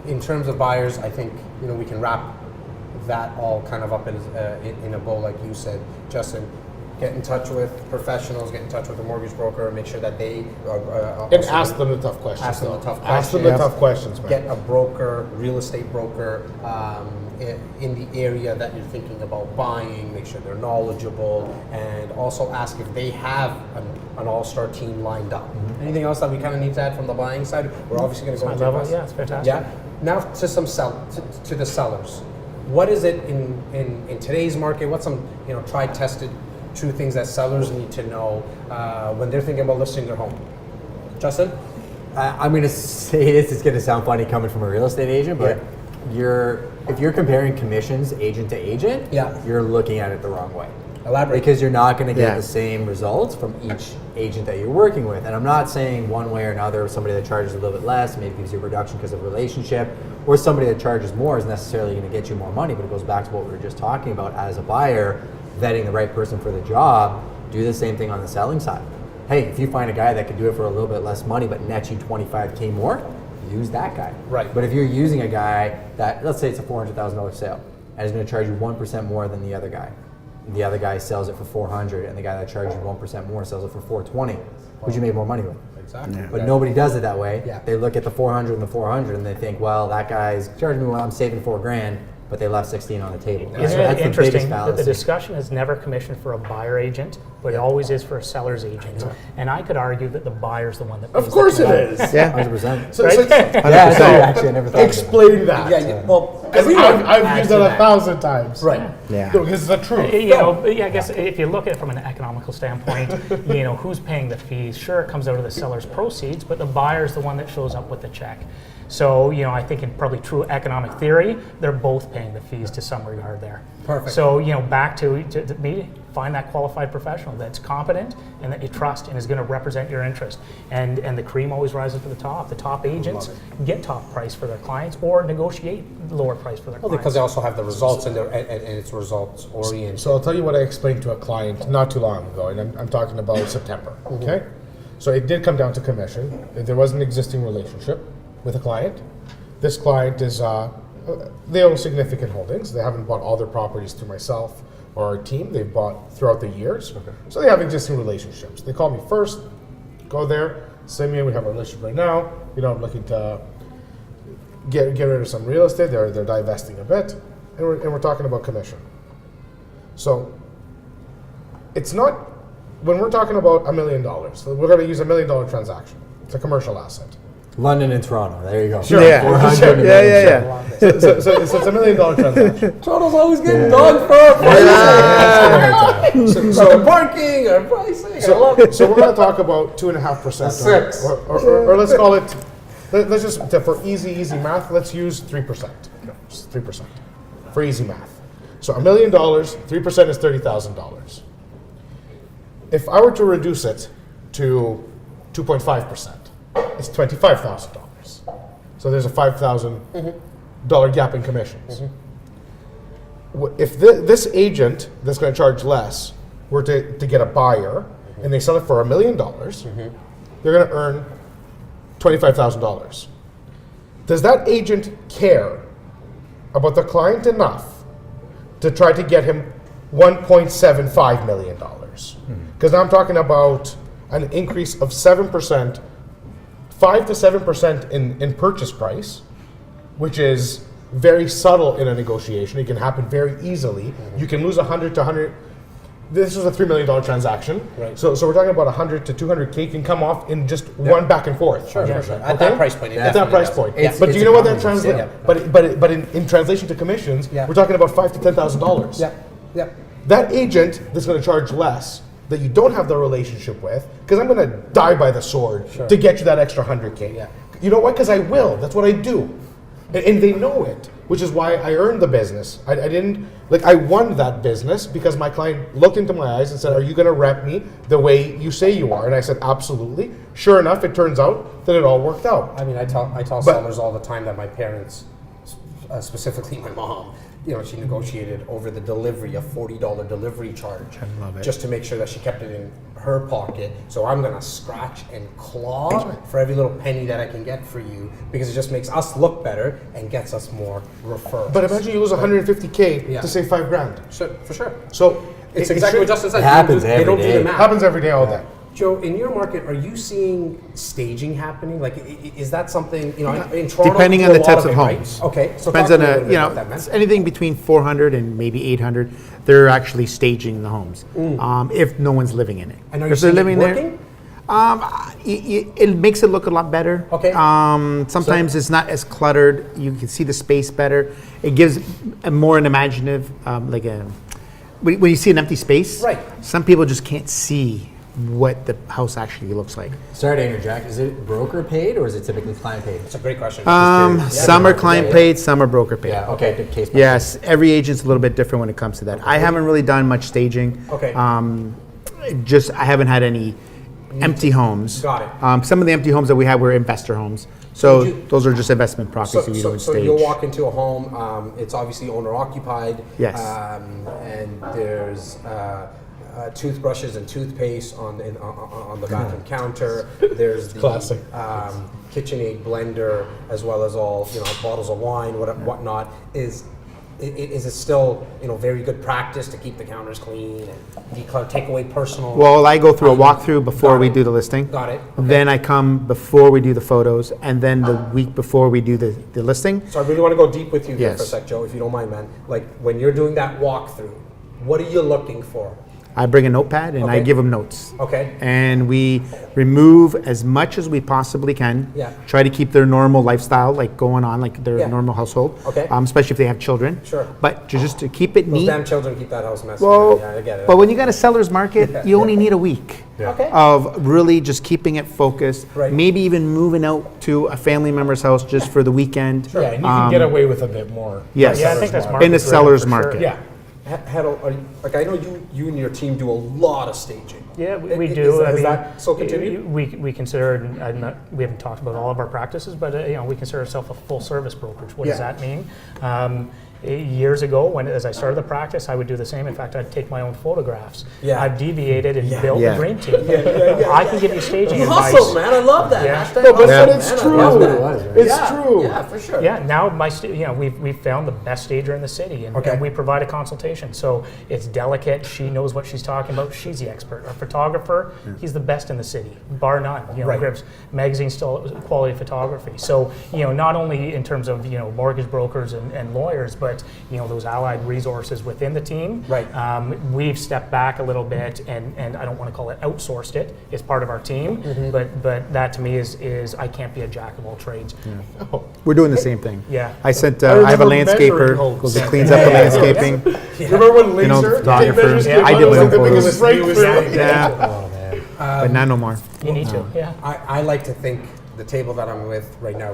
In terms of buyers, I think we can wrap that all kind of up in a bow, like you said, Justin. Get in touch with professionals, get in touch with a mortgage broker, make sure that they and ask them the tough questions. Ask them the tough Ask them questions. the tough questions, man. Get a broker, real estate broker, in the area that you're thinking about buying. Make sure they're knowledgeable, and also ask if they have an all-star team lined up. Anything else that we kind of need to add from the buying side? We're obviously going to go into level. Yeah, it's fantastic. Yeah. Now to to the sellers. What is it in today's market? What's some tried, tested, true things that sellers need to know when they're thinking about listing their home? Justin? I'm going to say this, it's going to sound funny coming from a real estate agent, but if you're comparing commissions agent to agent, you're looking at it the wrong way. Elaborate. Because you're not going to get the same results from each agent that you're working with. And I'm not saying one way or another, somebody that charges a little bit less maybe gives you a reduction because of relationship, or somebody that charges more is necessarily going to get you more money, but it goes back to what we were just talking about as a buyer, vetting the right person for the job. Do the same thing on the selling side. Hey, if you find a guy that can do it for a little bit less money but net you 25K more, use that guy. Right. But if you're using a guy that, let's say it's a $400,000 sale, and is going to charge you 1% more than the other guy, the other guy sells it for 400, and the guy that charges you 1% more sells it for 420, who'd you make more money with? Exactly. But nobody does it that way. They look at the 400 and the 400 and they think, well, that guy's charging me, well, I'm saving $4,000, but they left 16 on the table. Isn't That's it interesting the that the discussion is never commissioned for a buyer agent, but it always is for a seller's agent? And I could argue that the buyer's the one that pays. Of course it is. 100%. So, Actually, I never thought explain that. I've used it 1,000 times. Right. Yeah. Because it's the truth. I guess if you look at it from an economical standpoint, who's paying the fees? Sure, it comes out of the seller's proceeds, but the buyer's the one that shows up with the check. So, I think in probably true economic theory, they're both paying the fees to some regard there. Perfect. So, back to me, find that qualified professional that's competent and that you trust and is going to represent your interest. And the cream always rises to the top. The top agents get top price for their clients or negotiate lower price for their clients. Because they also have the results and it's results oriented. So I'll tell you what I explained to a client not too long ago, and I'm talking about September, okay? So it did come down to commission. There was an existing relationship with a client. This client is they own significant holdings. They haven't bought all their properties through myself or our team. They've bought throughout the years. Okay. So they have existing relationships. They call me first, go there. Simeon, we have a relationship right now. I'm looking to get rid of some real estate. They're divesting a bit, and we're talking about commission. So it's not, when we're talking about $1 million, so we're going to use $1 million transaction. It's a commercial asset. London and Toronto. There you go. Sure. Yeah. 400 Sure. million. Yeah. So it's $1 million transaction. Toronto's always getting dogged for so parking or pricing. So we're going to talk about 2.5%. Six. Or let's call it, let's just, for easy math, let's use 3%. Just 3% for easy math. So $1 million, 3% is $30,000. If I were to reduce it to 2.5%, it's $25,000. So there's a $5,000 gap in commissions. If this agent that's going to charge less were to get a buyer and they sell it for $1 million, they're going to earn $25,000. Does that agent care about the client enough to try to get him $1.75 million? Because now I'm talking about an increase of 7%, 5 to 7% in purchase price, which is very subtle in a negotiation. It can happen very easily. You can lose 100 to 100. This was a $3 million transaction. Right. So we're talking about 100 to 200K can come off in just one back and forth. Sure. At that price point. At that price point. But do you know what that translates? But in translation to commissions, we're talking about $5,000 to $10,000. Yeah. That agent that's going to charge less, that you don't have the relationship with, because I'm going to die by the sword to get you that extra 100K. Yeah. You know what? Because I will. That's what I do. And they know it, which is why I earned the business. I won that business because my client looked into my eyes and said, "Are you going to rep me the way you say you are?" And I said, "Absolutely." Sure enough, it turns out that it all worked out. I mean, I tell sellers all the time that my parents, specifically my mom, she negotiated over the delivery, a $40 delivery charge. I love it. Just to make sure that she kept it in her pocket. So I'm going to scratch and claw for every little penny that I can get for you, because it just makes us look better and gets us more referrals. But imagine you lose 150K to save $5,000. Sure, for sure. So It's exactly what Justin said. It happens They don't every do day. the math. happens every day, all day. Joe, in your market, are you seeing staging happening? Like, is that something, in Toronto? Depending on the types of homes. Right? Okay, so Depends talk on to me a little bit about that, man. it's anything between 400 and maybe 800. They're actually staging the homes if no one's living in it. And are you if they're seeing living it working? It makes it look a lot better. Okay. Sometimes it's not as cluttered. You can see the space better. It gives a more an imaginative, when you see an empty space. Right. Some people just can't see what the house actually looks like. Sorry to interject. Is it broker paid or is it typically client paid? It's a great question. Some are client paid, some are broker paid. Yeah. Okay. Good case. by Yes, every agent's a little bit different when it comes to that. I haven't really done much staging. Okay. I haven't had any empty homes. Got it. Some of the empty homes that we had were investor homes. So those are just investment properties that you don't So stage. you'll walk into a home, it's obviously owner occupied. Yes. And there's toothbrushes and toothpaste on the bathroom counter. There's the Classic. KitchenAid blender, as well as all bottles of wine, whatnot. Is it still very good practice to keep the counters clean and declutter, take away personal? Well, I go through a walkthrough before we do the listing. Got it. Then I come before we do the photos, and then the week before we do the listing. So I really want to go deep with you here Yes. for a sec, Joe, if you don't mind, man. Like, when you're doing that walkthrough, what are you looking for? I bring a notepad and I Okay. give them notes. Okay. And we remove as much as we possibly can. Yeah. Try to keep their normal lifestyle, like going on, like their Yeah. normal household. Okay. Especially if they have children. Sure. But just to keep it Those neat. damn children keep that house messy. Well, yeah, I get it. but when you got a seller's market, Yeah. you only need a week Okay. of really just keeping it focused. Right. Maybe even moving out to a family member's house just for the weekend. Yeah, and you can get away with a bit more. Yes. Yeah, I think that's Seller's market In the driven seller's for sure. market. Yeah. Heddle, I know you and your team do a lot of staging. Yeah, we Is- do. Is that so continued? We consider, we haven't talked about all of our practices, but we consider ourselves a full service brokerage. What does Yeah. that mean? Years ago, as I started the practice, I would do the same. In fact, I'd take my own photographs. Yeah. I've deviated and built Yeah. the dream team. I can give you staging advice. Hustle, man. I love that. Yeah. Hashtag No, but hustle, it's man. I true. love That's what that. it was, right? It's Yeah, true. Yeah, for sure. Yeah, now we've found the best stager in the city, and, Okay. and we provide a consultation. So it's delicate. She knows what she's talking about. She's the expert. Our photographer, he's the best in the city, bar none. Right. Grips magazine still quality photography. So not only in terms of mortgage brokers and lawyers, but those allied resources within the team. Right. We've stepped back a little bit, and I don't want to call it outsourced. It is part of our team, but that to me is I can't be a jack of all trades. We're doing the same thing. Yeah. I sent. I I have a remember measuring landscaper homes. goes and cleans up the landscaping. Remember when laser photographers. came I out? did It was my like the own biggest photos. breakthrough. Yeah, Oh man. but not no more. You need to. Yeah. I like to think the table that I'm with right now,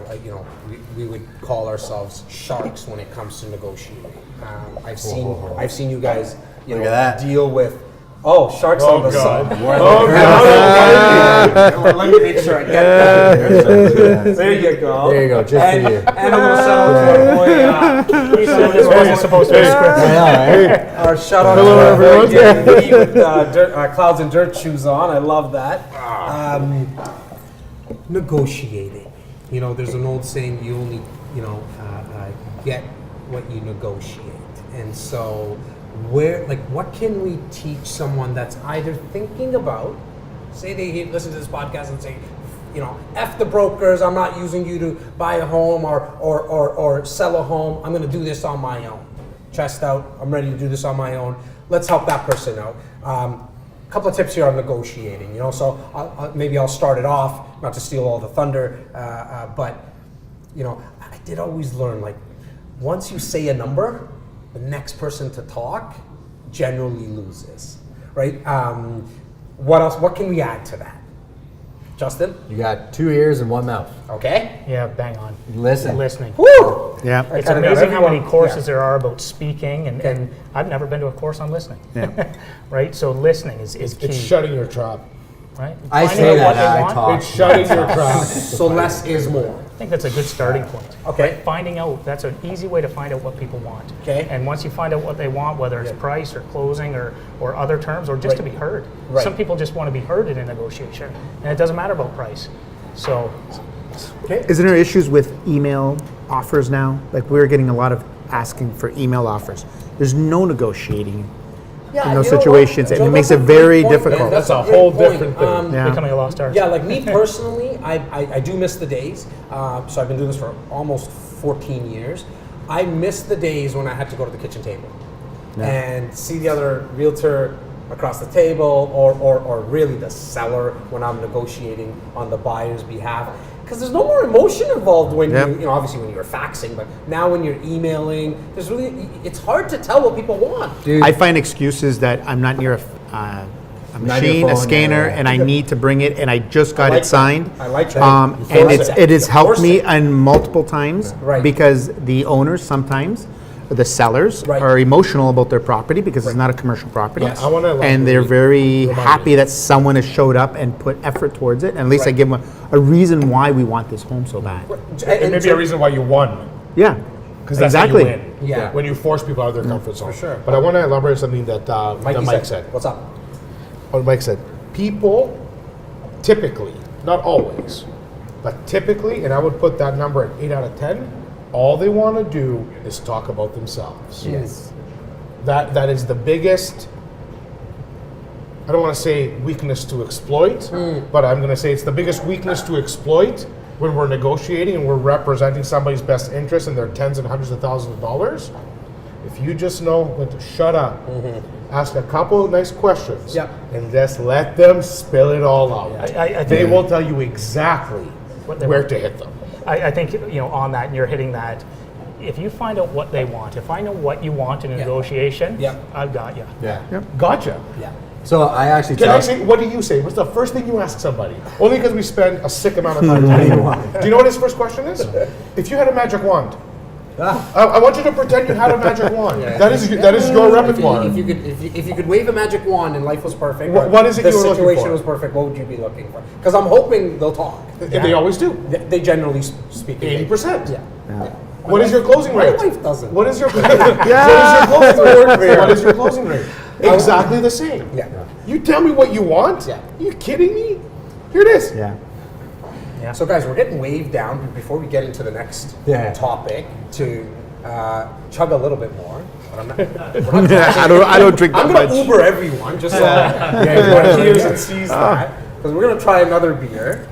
we would call ourselves sharks when it comes to negotiating. I've seen you guys, Look at that. deal with. Sharks Oh, on the God. side. Oh, God. Let me make sure I get that. There you go. There you go, just for you. And a little shout out to our boy. He said this wasn't supposed to be scripted. I know, right? Our shout out Hello, to our everyone. boy Danny with clouds and dirt shoes on. I love that. Negotiating. There's an old saying: you only, get what you negotiate. And so, what can we teach someone that's either thinking about, say they listen to this podcast and say, F the brokers, I'm not using you to buy a home or sell a home. I'm going to do this on my own. Chest out, I'm ready to do this on my own. Let's help that person out. Couple of tips here on negotiating, so maybe I'll start it off, not to steal all the thunder, but I did always learn, once you say a number, the next person to talk generally loses, right? What else? What can we add to that? Justin? You got 2 ears and 1 mouth. Okay. Yeah, bang on. Listen. Listening. Woo! Yeah. It's kinda got amazing how many everyone. courses Yeah. there are about speaking, and I've never been to a course on listening. Yeah. Right? So listening is key. It's shutting your trap. right? I Finding say out what that, they I want. talk. It's shutting your trap. So less is more. I think that's a good starting point. Okay. Finding out, that's an easy way to find out what people want. Okay. And once you find out what they want, whether it's price or closing or other terms or just to be heard. Right. Some people just want to be heard in a negotiation, and it doesn't matter about price. So, Isn't there issues with email offers now? Like we're getting a lot of asking for email offers. There's no negotiating Yeah, in those you know what? situations, and Joe, it makes that's it a great very point, difficult. man. That's a great whole point. different thing. Yeah. becoming a lost art. Yeah, like me personally, I do miss the days. So I've been doing this for almost 14 years. I miss the days when I had to go to the kitchen table and see the other realtor across the table, or really the seller when I'm negotiating on the buyer's behalf. Because there's no more emotion involved when Yep. you know, obviously when you're faxing, but now when you're emailing, there's really, it's hard to tell what people want. Dude, I find excuses that I'm not near a machine, a phone, scanner, yeah. and I need to bring it, and I just got like it signed. that. I like that. And You force it has You helped force me it. on multiple times Right. because the owners sometimes, the sellers, Right. are emotional about their property because it's not a commercial property. I wanna elaborate. And they're very Remind happy me. that someone has showed up and put effort towards it. And at least I Right. give them a reason why we want this home so bad. And maybe a reason why you won. Yeah, Because that's exactly. how you win. Yeah. When you force people out of their comfort zone. For sure. But I want to elaborate something that Mike said. What's up? What Mike said. People typically, not always, but typically, and I would put that number at 8 out of 10, all they want to do is talk about themselves. yes. That is the biggest, I don't want to say weakness to exploit, but I'm going to say it's the biggest weakness to exploit when we're negotiating and we're representing somebody's best interest and their tens and hundreds of thousands of dollars. If you just know when to shut up, ask a couple of nice questions, Yep. and just let them spill it all out. I They think- will tell you exactly What they where want. to hit them. I think on that, and you're hitting that. If you find out what they want, if I know what you want in a negotiation, Yep. I've got you. Yeah. Gotcha. Yeah. So I actually Can I tell say, what do you say? What's the first thing you ask somebody? Only because we spend a sick amount of time talking about it. Do you know what his first question is? If you had a magic wand, I want you to pretend you had a magic wand. That is your repertoire. If you could wave a magic wand and life was perfect, What is it the you were looking situation for? was perfect, what would you be looking for? Because I'm hoping they'll talk. And they always do. They generally speak. 80%. Yeah. What is your closing My rate? wife doesn't. What is your What is your closing rate? What is your closing rate? Exactly the same. Yeah. You tell me what you want? Yeah. You kidding me? Here it is. Yeah. So guys, we're getting waved down before we get into the next topic to chug a little bit more. But I'm not, we're not I don't drink that I'm going much. to Uber everyone just so everyone hears and sees that. Because we're going to try another beer.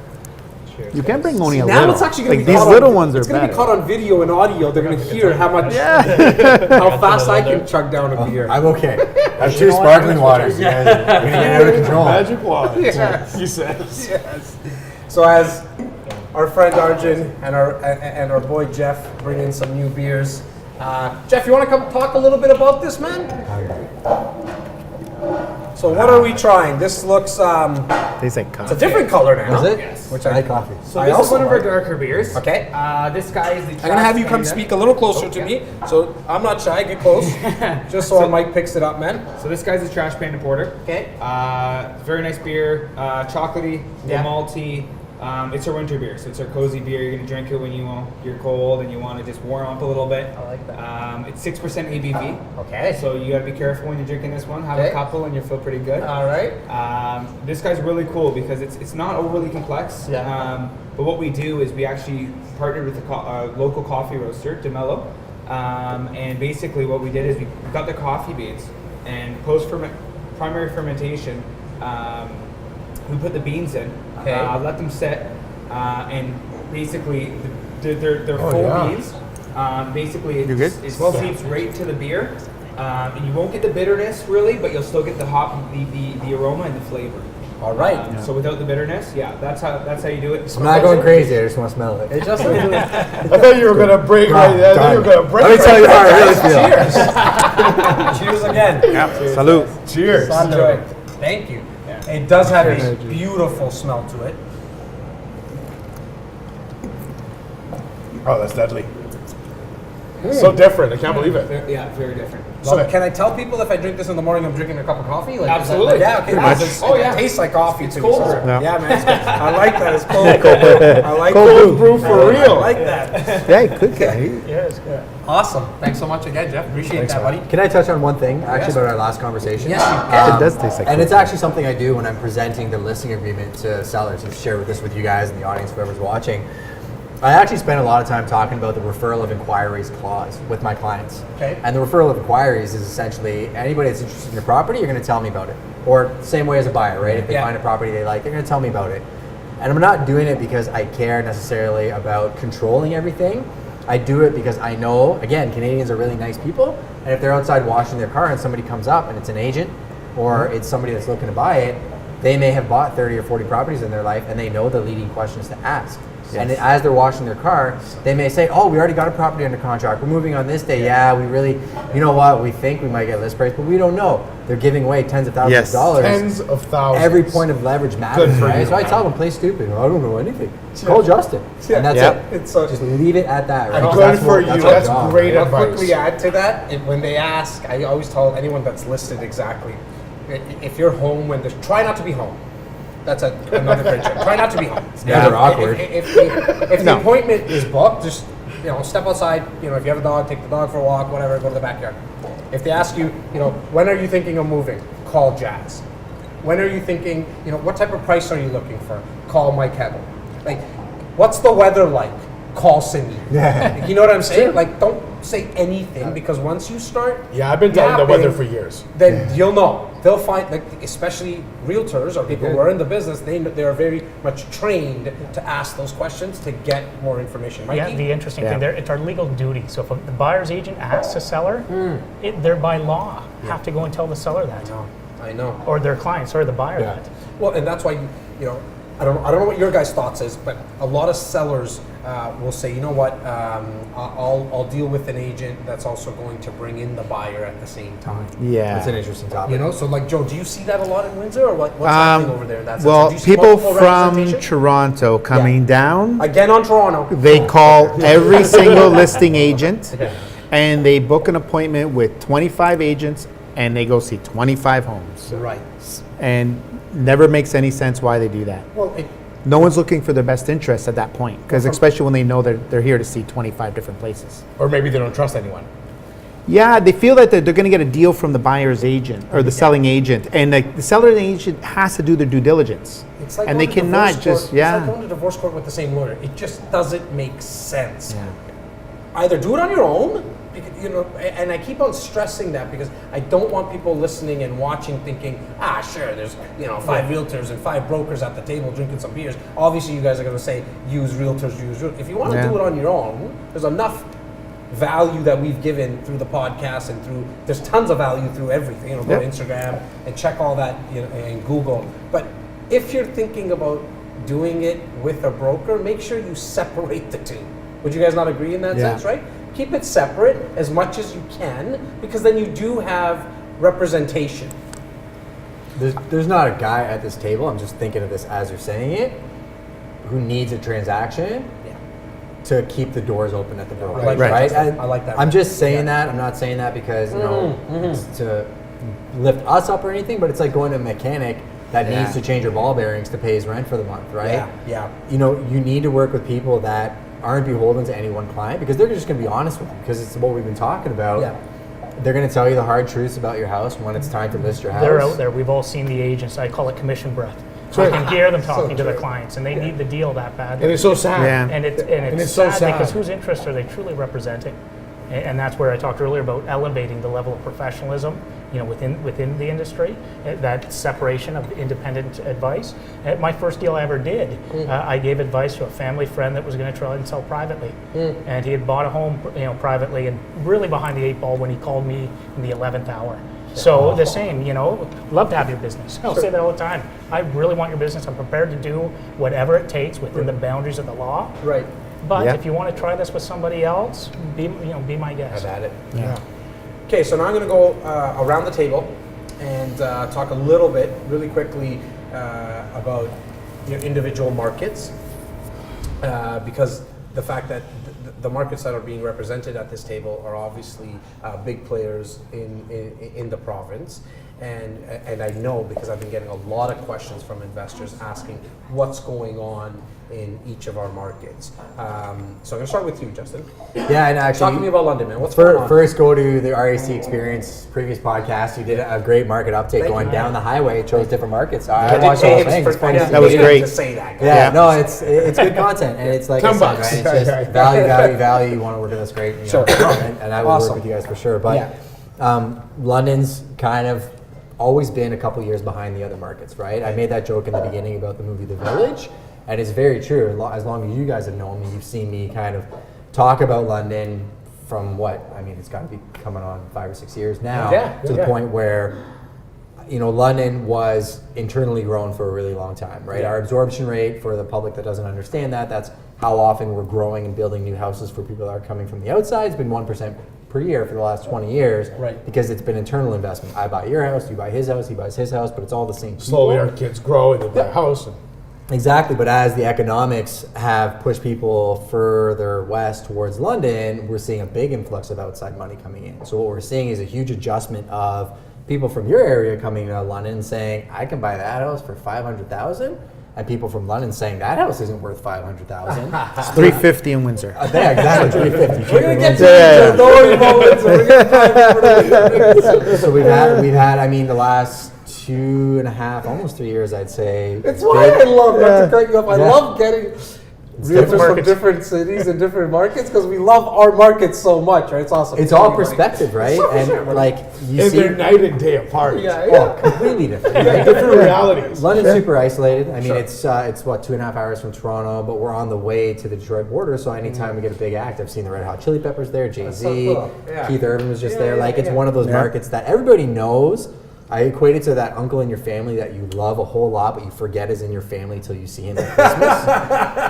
You can bring only a Now little. it's actually going to Like be these caught little on, ones are it's going to be better. caught on video and audio. They're going to hear how much, how fast I can chug down a beer. I'm okay. I have 2 sparkling waters. You guys are gonna get out of control. Magic water. Yes. He says. Yes. So as our friend Arjun and our boy Jeff bring in some new beers, Jeff, you want to come talk a little bit about this, man? So what are we trying? This looks Tastes like it's a coffee. different color now. Is it? Yes. Which I I like coffee. So I this is also one of our like. darker beers. Okay. This guy is the. I'm gonna have you come speak a little closer to me, so I'm not shy. Get close, just so our mic picks it up, man. So this guy's the Trash Panda Porter. Okay. Very nice beer. Chocolatey, Yeah. malty. It's our winter beer, so it's our cozy beer. You're gonna drink it when you're cold and you want to just warm up a little bit. I like that. It's 6% ABV. Okay. So you gotta be careful when you're drinking this one. Have Okay. a couple and you'll feel pretty good. All right. This guy's really cool because it's not overly complex. Yeah. But what we do is we actually partnered with a local coffee roaster, DeMello. And basically what we did is we got the coffee beans and primary fermentation. We put the beans in, Okay. let them sit, and basically they're full yeah. beans. Basically, You good? it seeps right to the beer, and you won't get the bitterness really, but you'll still get the hop, the aroma and the flavor. All right. So without the bitterness, that's how you do it. I'm not going crazy. I just want to smell it. It just I thought you were gonna break right there. I thought you were gonna break. Let me tell you how I really feel. Cheers again. Yeah. Salute. Cheers. Enjoy. Thank you. It does have a beautiful smell to it. Oh, that's deadly. So different. I can't believe it. Very different. So Love it. can I tell people if I drink this in the morning, I'm drinking a cup of coffee? Like, is that- Absolutely. yeah. Okay. Pretty Because much. it tastes like coffee to me. cold so- brew. Yeah, man. It's good. I like that. It's cold. I like Cold that. brew for real. I like that. Yeah, good guy. Awesome. Thanks so much again, Jeff. Appreciate that, buddy. Can I touch on one thing actually Yes. about our last conversation? Yes, you can. It does taste like And coffee. it's actually something I do when I'm presenting the listing agreement to sellers and share this with you guys and the audience, whoever's watching. I actually spend a lot of time talking about the referral of inquiries clause with my clients. Okay. And the referral of inquiries is essentially anybody that's interested in your property, you're going to tell me about it. Or same way as a buyer, right? If they Yeah. find a property they like, they're going to tell me about it. And I'm not doing it because I care necessarily about controlling everything. I do it because I know, again, Canadians are really nice people. And if they're outside washing their car and somebody comes up and it's an agent or it's somebody that's looking to buy it, they may have bought 30 or 40 properties in their life and they know the leading questions to ask. And as they're washing their car, they may say, oh, we already got a property under contract. We're moving on this day. Yeah, we really, you know what, we think we might get list price, but we don't know. They're giving away tens of thousands Yes. of dollars. Tens of thousands. Every point of leverage matters, Good for right? you. So I tell them, play stupid. I don't know anything. Call Justin. And that's Yeah. it. It's so- Just leave it at that, right? Good That's for what- you. our That's job, great right? I'll advice. quickly add to that. When they ask, I always tell anyone that's listed exactly, if you're home when there's, try not to be home. That's another great tip. Try not to be home. Yeah, they're awkward. If the appointment is booked, just step outside. If you have a dog, take the dog for a walk. Whatever, go to the backyard. If they ask you, when are you thinking of moving? Call Jas. When are you thinking? What type of price are you looking for? Call Mike Heddle. Like, what's the weather like? Call Cindy. Yeah. You know what I'm saying? Like, don't say anything because once you start, Yeah, I've been telling the yapping, weather for years. then you'll know. They'll find, like, especially realtors or people who are in the business, they are very much trained to ask those questions to get more information. Mikey? Yeah, the interesting Yeah. thing there, it's our legal duty. So if the buyer's agent asks a seller, they're by law have to go and tell the seller that, I know. or their client, sorry, the buyer that. Well, and that's why I don't know what your guys' thoughts is, but a lot of sellers will say, you know what, I'll deal with an agent that's also going to bring in the buyer at the same time. Yeah. It's an interesting topic. So like Joe, do you see that a lot in Windsor, or what's happening over there? Well, Do you see people multiple from representation? Toronto coming down, Again on Toronto. they call every single listing agent and they book an appointment with 25 agents and they go see 25 homes. Right. And never makes any sense why they do that. Well, no one's looking for their best interest at that point, because especially when they know they're here to see 25 different places. Or maybe they don't trust anyone. Yeah, they feel that they're going to get a deal from the buyer's agent or the selling agent, and the selling agent has to do their due diligence. It's like and they going to cannot divorce just, court. yeah. It's like going to divorce court with the same lawyer. It just doesn't make sense. Either do it on your own, because, you know, and I keep on stressing that because I don't want people listening and watching thinking, sure, there's, you know, 5 realtors and 5 brokers at the table drinking some beers. Obviously, you guys are going to say, use realtors. If you want to do it on your own, there's enough value that we've given through the podcast and there's tons of value through everything. You know, go to Instagram and check all that, you know, and Google. But if you're thinking about doing it with a broker, make sure you separate the two. Would you guys not agree in that sense, right? Keep it separate as much as you can, because then you do have representation. There's not a guy at this table, I'm just thinking of this as you're saying it, who needs a transaction to keep the doors open at the broker. Right. I like that. I'm just saying that. I'm not saying that because, you know, it's to lift us up or anything, but it's like going to a mechanic that needs to change your ball bearings to pay his rent for the month, right? Yeah. You know, you need to work with people that aren't beholden to any one client, because they're just going to be honest with you, because it's what we've been talking about. They're going to tell you the hard truths about your house when it's time to list your house. They're out there. We've all seen the agents. I call it commission breath. I can hear them talking to their clients, and they need the deal that badly. And it's so sad. And it's so sad because sad. whose interests are they truly representing? And that's where I talked earlier about elevating the level of professionalism, you know, within the industry, that separation of independent advice. At my first deal I ever did, I gave advice to a family friend that was going to try and sell privately, and he had bought a home, you know, privately, and really behind the 8 ball when he called me in the 11th hour. So the same, you know, love to have your business. I'll say that all the time. I really want your business. I'm prepared to do whatever it takes within the boundaries of the law. Right. But if you want to try this with somebody else, be my guest. Have at it. Okay, so now I'm going to go around the table and talk a little bit, really quickly, about your individual markets, because the fact that the markets that are being represented at this table are obviously big players in the province. And I know, because I've been getting a lot of questions from investors asking what's going on in each of our markets. So I'm going to start with you, Justin. Yeah, and actually, talk to me about London, man. What's going on? First, go to the RAC Experience previous podcast. You did a great market update going down the highway. It chose different markets. I watched the whole thing. It's funny. That was great. To say that. Yeah, no, it's good content, and it's like I said, right? It's just value. You want to work with us, great. You know, and I will work with you guys for sure. But London's kind of always been a couple years behind the other markets, right? I made that joke in the beginning about the movie The Village, and it's very true. As long as you guys have known me, you've seen me kind of talk about London from it's got to be coming on 5 or 6 years now, to the point where, you know, London was internally grown for a really long time, right? Our absorption rate, for the public that doesn't understand that's how often we're growing and building new houses for people that are coming from the outside. It's been 1% per year for the last 20 years, because it's been internal investment. I buy your house, you buy his house, he buys his house, but it's all the same people. Slowly our kids grow and they buy a house. Exactly, but as the economics have pushed people further west towards London, we're seeing a big influx of outside money coming in. So what we're seeing is a huge adjustment of people from your area coming to London and saying, I can buy that house for $500,000. And people from London saying that house isn't worth $500,000. It's $350 in Windsor. Yeah, exactly, $350. We're gonna get to the story moments. We're gonna time So we've had. I mean, the last 2.5, almost 3 years, I'd say. It's why I love, not to cut you off, I love getting realtors from different cities and different markets, because we love our markets so much, right? It's awesome. It's all perspective, right? And you see, they're night and day apart. completely different. Right? Different realities. London's super isolated. I mean, it's what, 2.5 hours from Toronto, but we're on the way to the Detroit border. So anytime we get a big act, I've seen the Red Hot Chili Peppers there, Jay-Z, so cool. Keith Urban was just there. It's one of those markets that everybody knows. I equate it to that uncle in your family that you love a whole lot, but you forget is in your family till you see him at Christmas.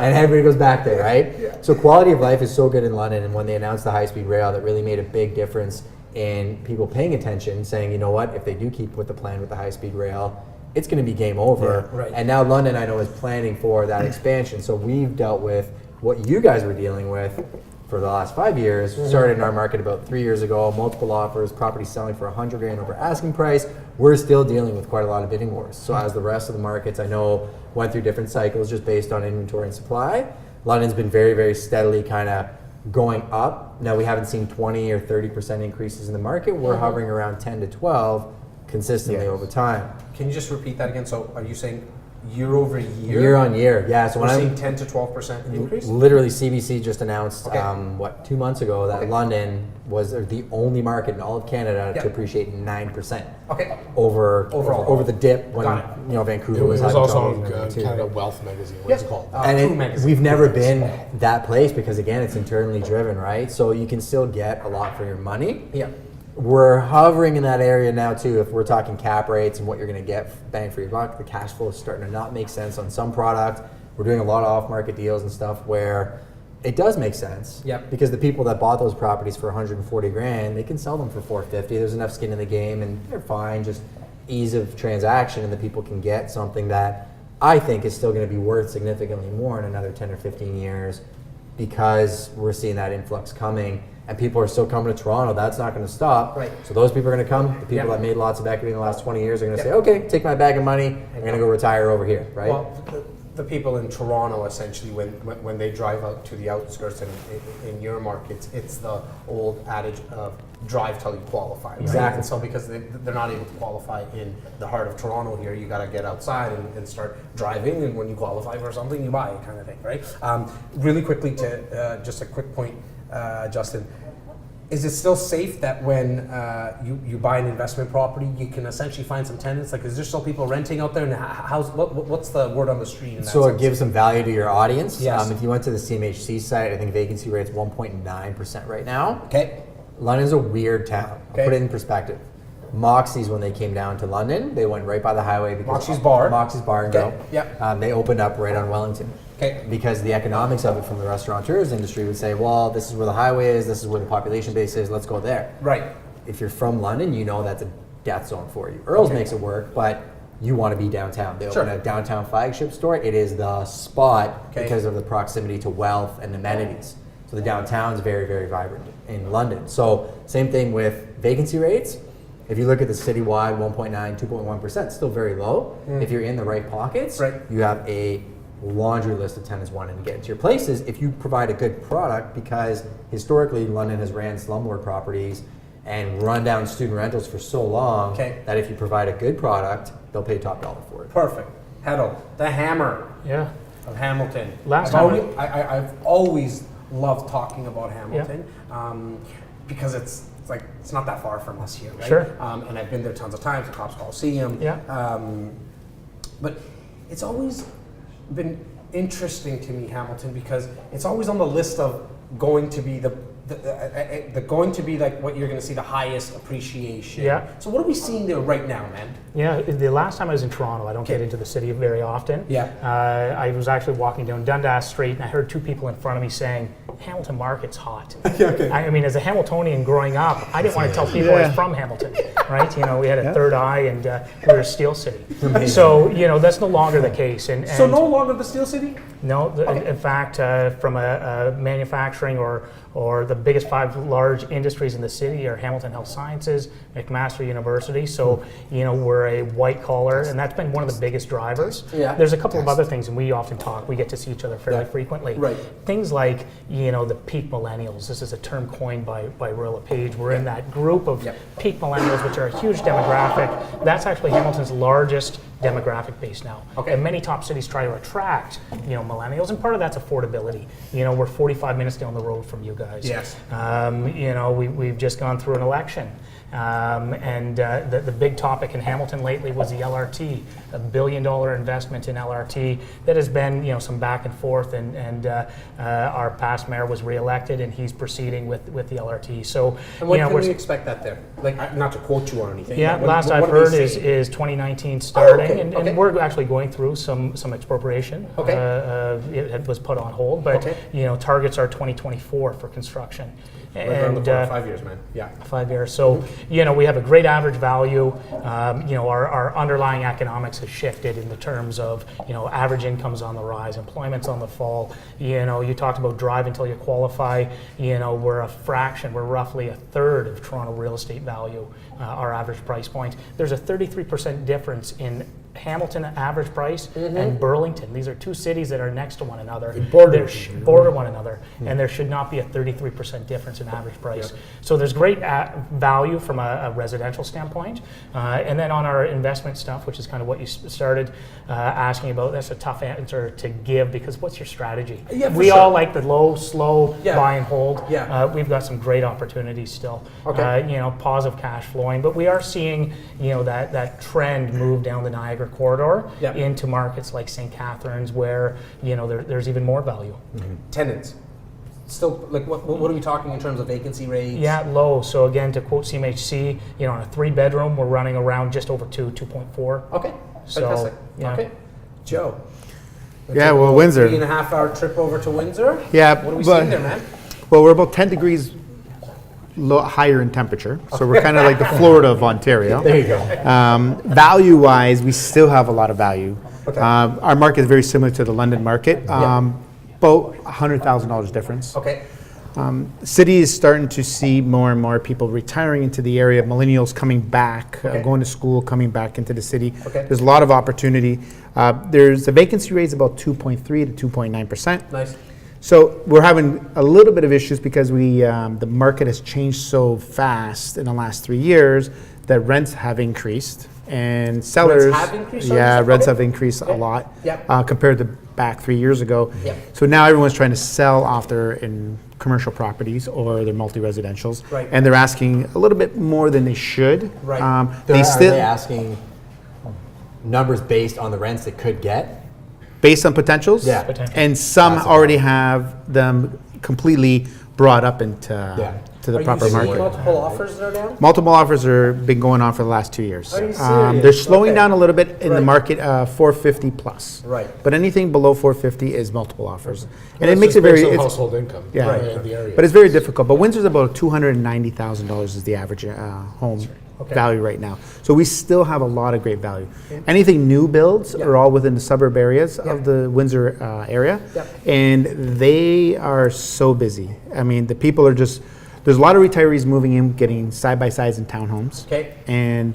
And everybody goes back there, right? So quality of life is so good in London, and when they announced the high-speed rail, that really made a big difference in people paying attention, saying, you know what, if they do keep with the plan with the high-speed rail, it's going to be game over. And now London, I know, is planning for that expansion. So we've dealt with what you guys were dealing with for the last 5 years. Started in our market about 3 years ago. Multiple offers, properties selling for 100 grand over asking price. We're still dealing with quite a lot of bidding wars. So as the rest of the markets, I know, went through different cycles just based on inventory and supply. London's been very, very steadily kind of going up. Now we haven't seen 20 or 30% increases in the market. We're hovering around 10 to 12 consistently over time. Can you just repeat that again? So are you saying year over year? Year on year, yeah. So We're when seeing I'm 10 to 12% increase? literally CBC just announced, Okay. 2 months ago that Okay. London was the only market in all of Canada Yeah. to appreciate 9% Okay. over the dip when Got it. Vancouver It was having also trouble on and everything too. Canada Wealth magazine. What's it called? And True Magazine. we've never been that place because again, it's internally driven, right? So you can still get a lot for your money. Yeah. We're hovering in that area now too. If we're talking cap rates and what you're going to get bang for your buck, the cash flow is starting to not make sense on some product. We're doing a lot of off-market deals and stuff where it does make sense. Yep. Because the people that bought those properties for 140 grand, they can sell them for 450. There's enough skin in the game, and they're fine. Just ease of transaction, and the people can get something that I think is still going to be worth significantly more in another 10 or 15 years, because we're seeing that influx coming. And people are still coming to Toronto. That's not going to stop. Right. So those people are going to come. The people Yeah. that made lots of equity in the last 20 years are going to Yeah. say, okay, take my bag of money. I'm going to go retire over here, right? Well, the people in Toronto, essentially, when they drive out to the outskirts and in your markets, it's the old adage of drive till you qualify. Right? Exactly. And so because they're not able to qualify in the heart of Toronto here, you got to get outside and start driving, and when you qualify for something, you buy it, kind of thing, right? Really quickly, to just a quick point, Justin. Is it still safe that when you buy an investment property, you can essentially find some tenants? Like, is there still people renting out there? And what's the word on the street? In that So sense? it gives some value to your audience. Yes. If you went to the CMHC site, I think vacancy rate's 1.9% right now. Okay. London's a weird town. Okay. I'll put it in perspective. Moxie's, when they came down to London, they went right by the highway. Because Moxie's Bar. Moxie's Bar and Okay. Grill. Yep. They opened up right on Wellington. Okay. Because the economics of it from the restaurateurs industry would say, well, this is where the highway is, this is where the population base is, let's go there. Right. If you're from London, you know that's a death zone for you. Earl's makes it work, but you want to be downtown. They Sure. open a downtown flagship store. It is the spot Okay. because of the proximity to wealth and amenities. So the downtown's very, very vibrant in London. So same thing with vacancy rates. If you look at the citywide 1.9, 2.1%, still very low. If you're in the right pockets, Right. you have a laundry list of tenants wanting to get into your places if you provide a good product, because historically London has ran slumlord properties and run down student rentals for so long Okay. that if you provide a good product, they'll pay top dollar for it. Perfect. Heddle, the hammer Yeah. of Hamilton. Last I've time always, I've always loved talking about Hamilton, because it's like it's not that far from us here, right? Sure. And I've been there tons of times, the Cops Coliseum. Yeah. But it's always been interesting to me, Hamilton, because it's always on the list of going to be the going to be like what you're going to see the highest appreciation. Yeah. So what are we seeing there right now, man? Yeah, the last time I was in Toronto, I don't get Okay. into the city very often. Yeah. I was actually walking down Dundas Street, and I heard two people in front of me saying, Hamilton Market's hot. Okay. I mean, as a Hamiltonian growing up, I didn't want to tell people I was from Hamilton, right? You know, we had a third eye, and we were a steel city. So, you know, that's no longer the case. And So no longer the Steel City? no, in fact, from a manufacturing or the biggest 5 large industries in the city are Hamilton Health Sciences, McMaster University. So, you know, we're a white collar, and that's been one of the biggest drivers. Yeah. There's a couple of other things, and we often talk. We get to see each other fairly frequently. Right. Things like, you know, the peak millennials. This is a term coined by Royal LePage. We're in that group of peak millennials, which are a huge demographic. That's actually Hamilton's largest demographic base now. Okay. And many top cities try to attract, you know, millennials, and part of that's affordability. You know, we're 45 minutes down the road from you guys. Yes. You know, we've just gone through an election. And the big topic in Hamilton lately was the LRT, $1 billion investment in LRT that has been, you know, some back and forth, and our past mayor was reelected, and he's proceeding with the LRT. So, And when you know, can we're we expect that there? Like, not to quote you or anything. yeah, but last what I've are they heard saying? is 2019 starting, okay, and okay. we're actually going through some expropriation Okay. it was put on hold. But Okay. targets are 2024 for construction. Around the corner, 5 years, man. Yeah. 5 years. So, we have a great average value. Our underlying economics has shifted in the terms of, average income's on the rise, employment's on the fall. You talked about drive until you qualify. We're a fraction, we're roughly a third of Toronto real estate value, our average price point. There's a 33% difference in Hamilton average price and Burlington. These are two cities that are next to one another. Border one another, and there should not be a 33% difference in average price. So there's great value from a residential standpoint. And then on our investment stuff, which is kind of what you started asking about, that's a tough answer to give because what's your strategy? Yeah, we sure. all like the low, slow buy and hold. Yeah. We've got some great opportunities still. Okay. Positive cash flowing, but we are seeing that trend move down the Niagara corridor into markets like St. Catharines where there's even more value. Tenants. Still, like, what are we talking in terms of vacancy rates? Yeah, low. So again, to quote CMHC, on a 3-bedroom, we're running around just over 2.4. Okay, So, fantastic. yeah. Okay, Joe. Yeah, well, Windsor. 3.5 hour trip over to Windsor. Yeah, What are we but- seeing there, man? Well, we're about 10 degrees higher in temperature, so we're kind of like the Florida of Ontario. There you go. Value-wise, we still have a lot of value. Our market is very similar to the London market, about $100,000 difference. Okay. The city is starting to see more and more people retiring into the area, millennials coming back, going to school, coming back into the city. Okay. There's a lot of opportunity. There's a vacancy rate is about 2.3 to 2.9%. Nice. So we're having a little bit of issues because the market has changed so fast in the last 3 years that rents have increased and sellers. Rents have increased? Yeah, Okay. rents have increased a lot Yep. compared to back 3 years ago. Yep. So now everyone's trying to sell off their commercial properties or their multi-residentials, Right. and they're asking a little bit more than they should. Right. Are they asking numbers based on the rents they could get? Based on potentials, Yeah. Potential. and some That's a already have them completely brought up into to the Are proper you seeing market. multiple offers there now? Multiple offers are been going on for the last 2 years. Are you serious? They're slowing Okay. down a little bit in the Right. market, 450 plus. Right. But anything below 450 is multiple offers, and That's it makes just it very. based on It's, household income. yeah, in the area. but it's very difficult. But Windsor's about $290,000 is the average home value right now. So we still have a lot of great value. Anything new builds are all within the suburb areas of the Windsor area, and they are so busy. I mean, the people are just. There's a lot of retirees moving in, getting side-by-sides in townhomes. Okay. And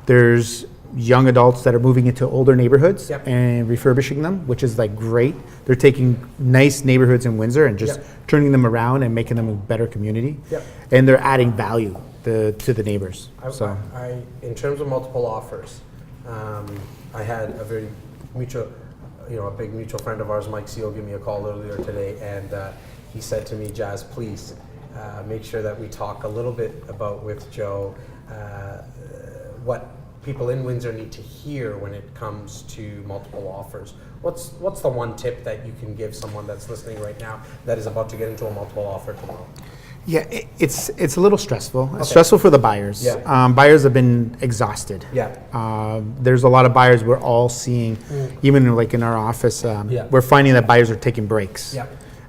there's young adults that are moving into older neighborhoods and refurbishing them, which is like great. They're taking nice neighborhoods in Windsor and just turning them around and making them a better community. And they're adding value to the neighbors. So In terms of multiple offers, I had a very mutual, a big mutual friend of ours, Mike Heddle, give me a call earlier today, and he said to me, Jas, please make sure that we talk a little bit about with Joe what people in Windsor need to hear when it comes to multiple offers. What's the one tip that you can give someone that's listening right now that is about to get into a multiple offer tomorrow? yeah, it's a little stressful. It's stressful for the buyers. Buyers have been exhausted. There's a lot of buyers we're all seeing, even like in our office. We're finding that buyers are taking breaks.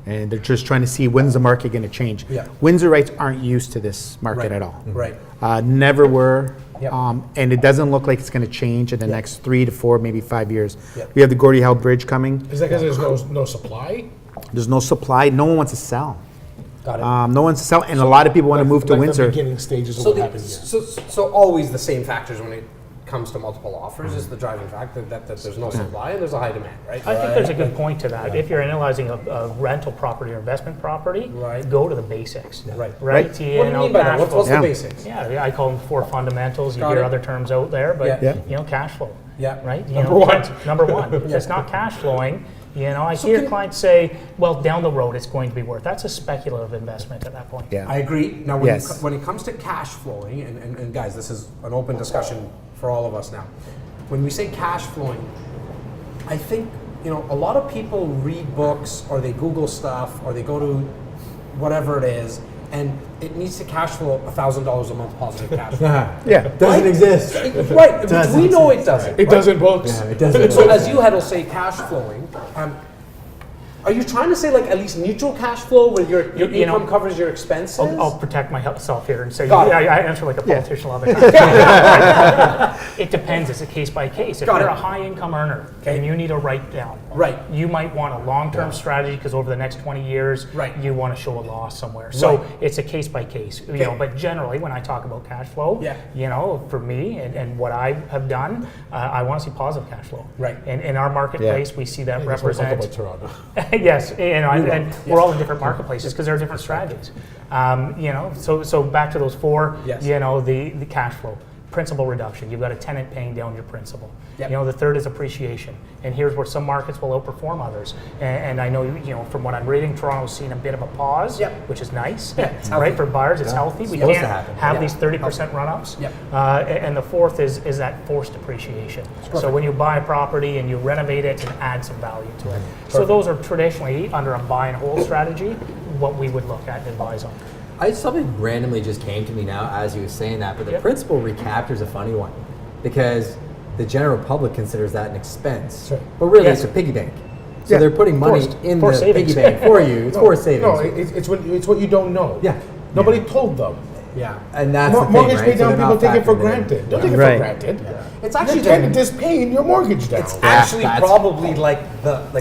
And they're just trying to see when's the market going to change. Windsorrites aren't used to this market at all. Never were. And it doesn't look like it's going to change in the next 3 to 4, maybe 5 years. We have the Gordie Howe Bridge coming. Is that because there's no supply? There's no supply. No one wants to sell. Got it. No one wants to sell, and a lot of people want to move to like Windsor. The beginning stages of So, what happens here. so always the same factors when it comes to multiple offers is the driving factor that there's no supply and there's a high demand, right? I think there's a good point to that. If you're analyzing a rental property or investment property, go to the basics. Right. What do you mean by that? What's the basics? Yeah, I call them 4 fundamentals. You Got hear it. other terms out there, but Yeah. cash flow. Right? Number one. Number one. If it's not cash flowing, I hear clients say, well, down the road it's going to be worth. That's a speculative investment at that point. I agree. Now, when it comes to cash flowing, and guys, this is an open discussion for all of us now. When we say cash flowing, I think, a lot of people read books or they Google stuff or they go to whatever it is, and it needs to cash flow $1,000 a month positive cash flow. Doesn't exist. We know it doesn't. It does in books. Yeah, it doesn't. So as you had to say cash flowing, Are you trying to say like at least neutral cash flow where your You know, income covers your expenses? I'll protect myself here and say, Got it. I answer like a politician all the time. It depends. It's a case by case. If Got you're it. a high income earner Okay. and you need a write down, Right. you might want a long-term strategy because over the next 20 years, Right. you want to show a loss somewhere. So Right. it's a case by case, you know. But generally, when I talk about cash flow, Yeah. you know, for me and what I have done, I want to see positive cash flow. Right. And in our marketplace, we see that That's what I talk represent. about Toronto. Yes, you know, and we're all in different marketplaces because there are different strategies. You know, so back to those four. Yes. You know, the cash flow, principal reduction. You've got a tenant paying down your principal. Yep. You know, the third is appreciation, and here's where some markets will outperform others. And I know, you know, from what I'm reading, Toronto's seen a bit of a pause, Yep. which is nice, it's right? healthy. For buyers, it's healthy. We supposed to can't happen. have Yeah. these 30% run-ups. Yep. And the fourth is that forced appreciation. So when you buy a property and you renovate it and add some value to it. So those are traditionally under a buy and hold strategy, what we would look at and advise on. Something randomly just came to me now as you were saying that, but the Yep. principal recapture is a funny one because the general public considers that an expense, Sure. but really Yes. it's a piggy bank. So Yeah. they're putting money Forced- in forced the savings. piggy bank for you. It's for savings. No, it's what you don't know. Yeah. Nobody told them. Yeah. And that's the thing, Mortgage right? pay So down they're people not take it for factoring granted. Don't take it Right. for granted. It's Your actually tenant is paying your mortgage down. It's actually that's- probably like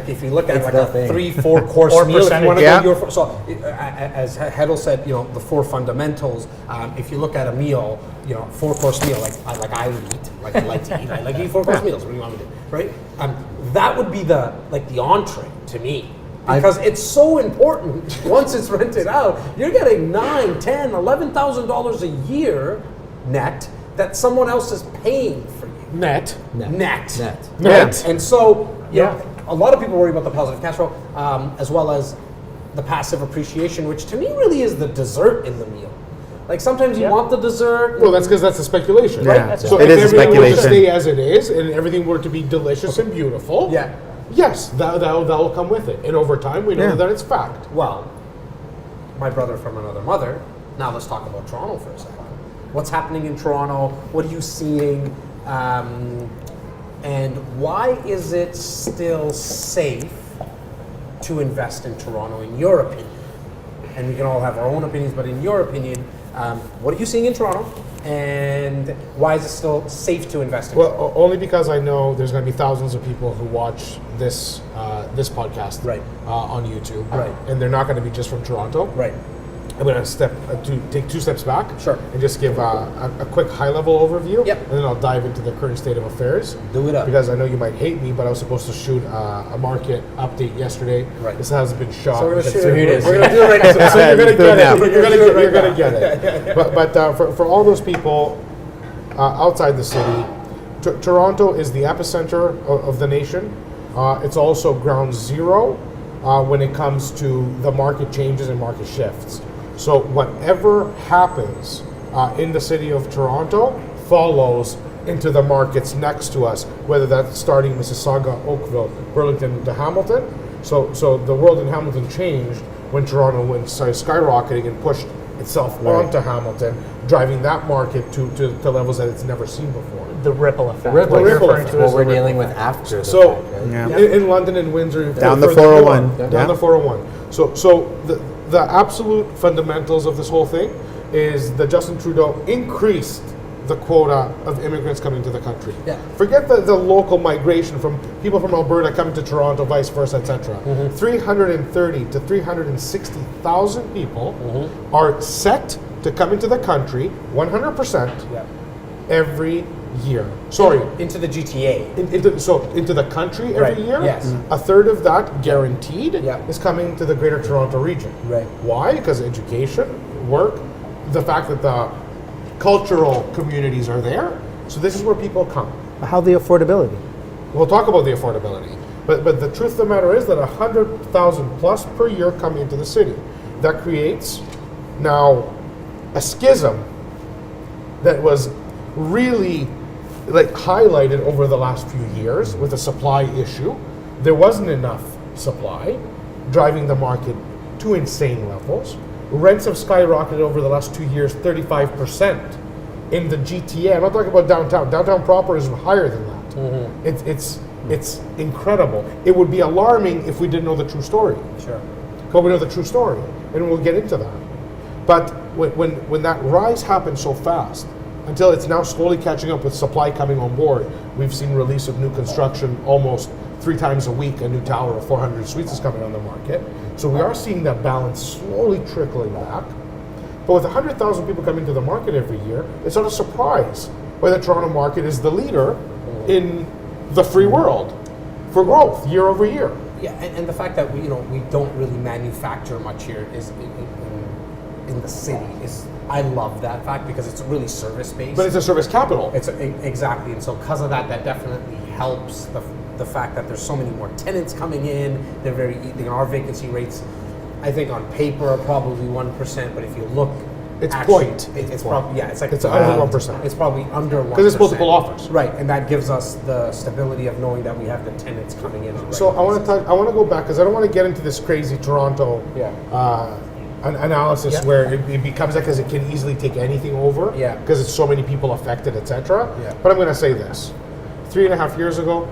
if you look at It's like the a thing. 3-4 course Or meal. If you percentage. want to Yeah. go your so as Heddle said, you know, the four fundamentals. If you look at a meal, you know, 4-course meal like I would eat, like I like to eat. I like to eat 4-course meals. What do you want me to do? Right? That would be the entree to me. Because it's so important. Once it's rented out, you're getting $9,000, $10,000, $11,000 a year net that someone else is paying for you. Net. Net. Net. And so, you know, a lot of people worry about the positive cash flow, as well as the passive appreciation, which to me really is the dessert in the meal. Like sometimes you Yeah. want the dessert. Well, that's because that's a speculation. Yeah. That's So It if is a everything were to speculation. stay as it is and everything were to be delicious and beautiful, Yeah. yes, that will come with it. And over time, we know Yeah. that it's fact. Well, my brother from another mother. Now let's talk about Toronto for a second. What's happening in Toronto? What are you seeing? And why is it still safe to invest in Toronto, in your opinion? And we can all have our own opinions, but in your opinion, what are you seeing in Toronto? And why is it still safe to invest in Toronto? Well, only because I know there's going to be thousands of people who watch this this podcast Right. On YouTube, Right. And they're not going to be just from Toronto. Right. I'm going to take 2 steps back, Sure. and just give a quick high-level overview, Yep. and then I'll dive into the current state of affairs. Do it up. Because I know you might hate me, but I was supposed to shoot a market update yesterday. Right. This hasn't been shot. So we're going to It's- shoot here it it. is. We're going to do it right now. so you're gonna Do it get now. it. You're gonna Do it get, right you're gonna get it. But for all those people outside the city, Toronto is the epicenter of the nation. It's also ground zero when it comes to the market changes and market shifts. So whatever happens in the city of Toronto follows into the markets next to us, whether that's starting Mississauga, Oakville, Burlington to Hamilton. So the world in Hamilton changed when Toronto started skyrocketing and pushed itself onto Hamilton, driving that market to levels that it's never seen before. The ripple effect. Ripple What you're effect. referring to what is we're the dealing ripple with after the So fact, right? Yeah. in London and Windsor, Down the further 401, north, yeah. down the 401. So the absolute fundamentals of this whole thing is that Justin Trudeau increased the quota of immigrants coming to the country. Yeah. Forget the local migration from people from Alberta coming to Toronto, vice versa, etc. 330 to 360,000 people are set to come into the country 100% Yeah. every year. Sorry, Into the GTA. into the country every Right, year. yes. A third of that guaranteed Yeah. is coming to the Greater Toronto region. Right. Why? Because education, work, the fact that the cultural communities are there. So this is where people come. How the affordability? We'll talk about the affordability. But the truth of the matter is that 100,000 plus per year come into the city. That creates now a schism that was really highlighted over the last few years with a supply issue. There wasn't enough supply, driving the market to insane levels. Rents have skyrocketed over the last 2 years, 35% in the GTA. I'm not talking about downtown. Downtown proper is higher than that. It's incredible. It would be alarming if we didn't know the true story. Sure. But we know the true story, and we'll get into that. But when that rise happened so fast, until it's now slowly catching up with supply coming on board, we've seen release of new construction almost 3 times a week. A new tower of 400 suites is coming on the market. So we are seeing that balance slowly trickling back. But with 100,000 people coming to the market every year, it's not a surprise why the Toronto market is the leader in the free world for growth year over year. Yeah, and the fact that we don't really manufacture much here is in the city is, I love that fact because it's really service based. But it's a service capital. Exactly, and so because of that, that definitely helps the fact that there's so many more tenants coming in. They're our vacancy rates, I think on paper are probably 1%, but if you look, It's actually, point. It's probably it's like It's under 1%. It's probably under 1% Because it's multiple offers. right? And that gives us the stability of knowing that we have the tenants coming in. On So regular I want to go back because I don't want to get into this crazy Toronto analysis where it becomes like, because it can easily take anything over. Yeah. Because it's so many people affected, etc. Yeah. But I'm going to say this: 3.5 years ago,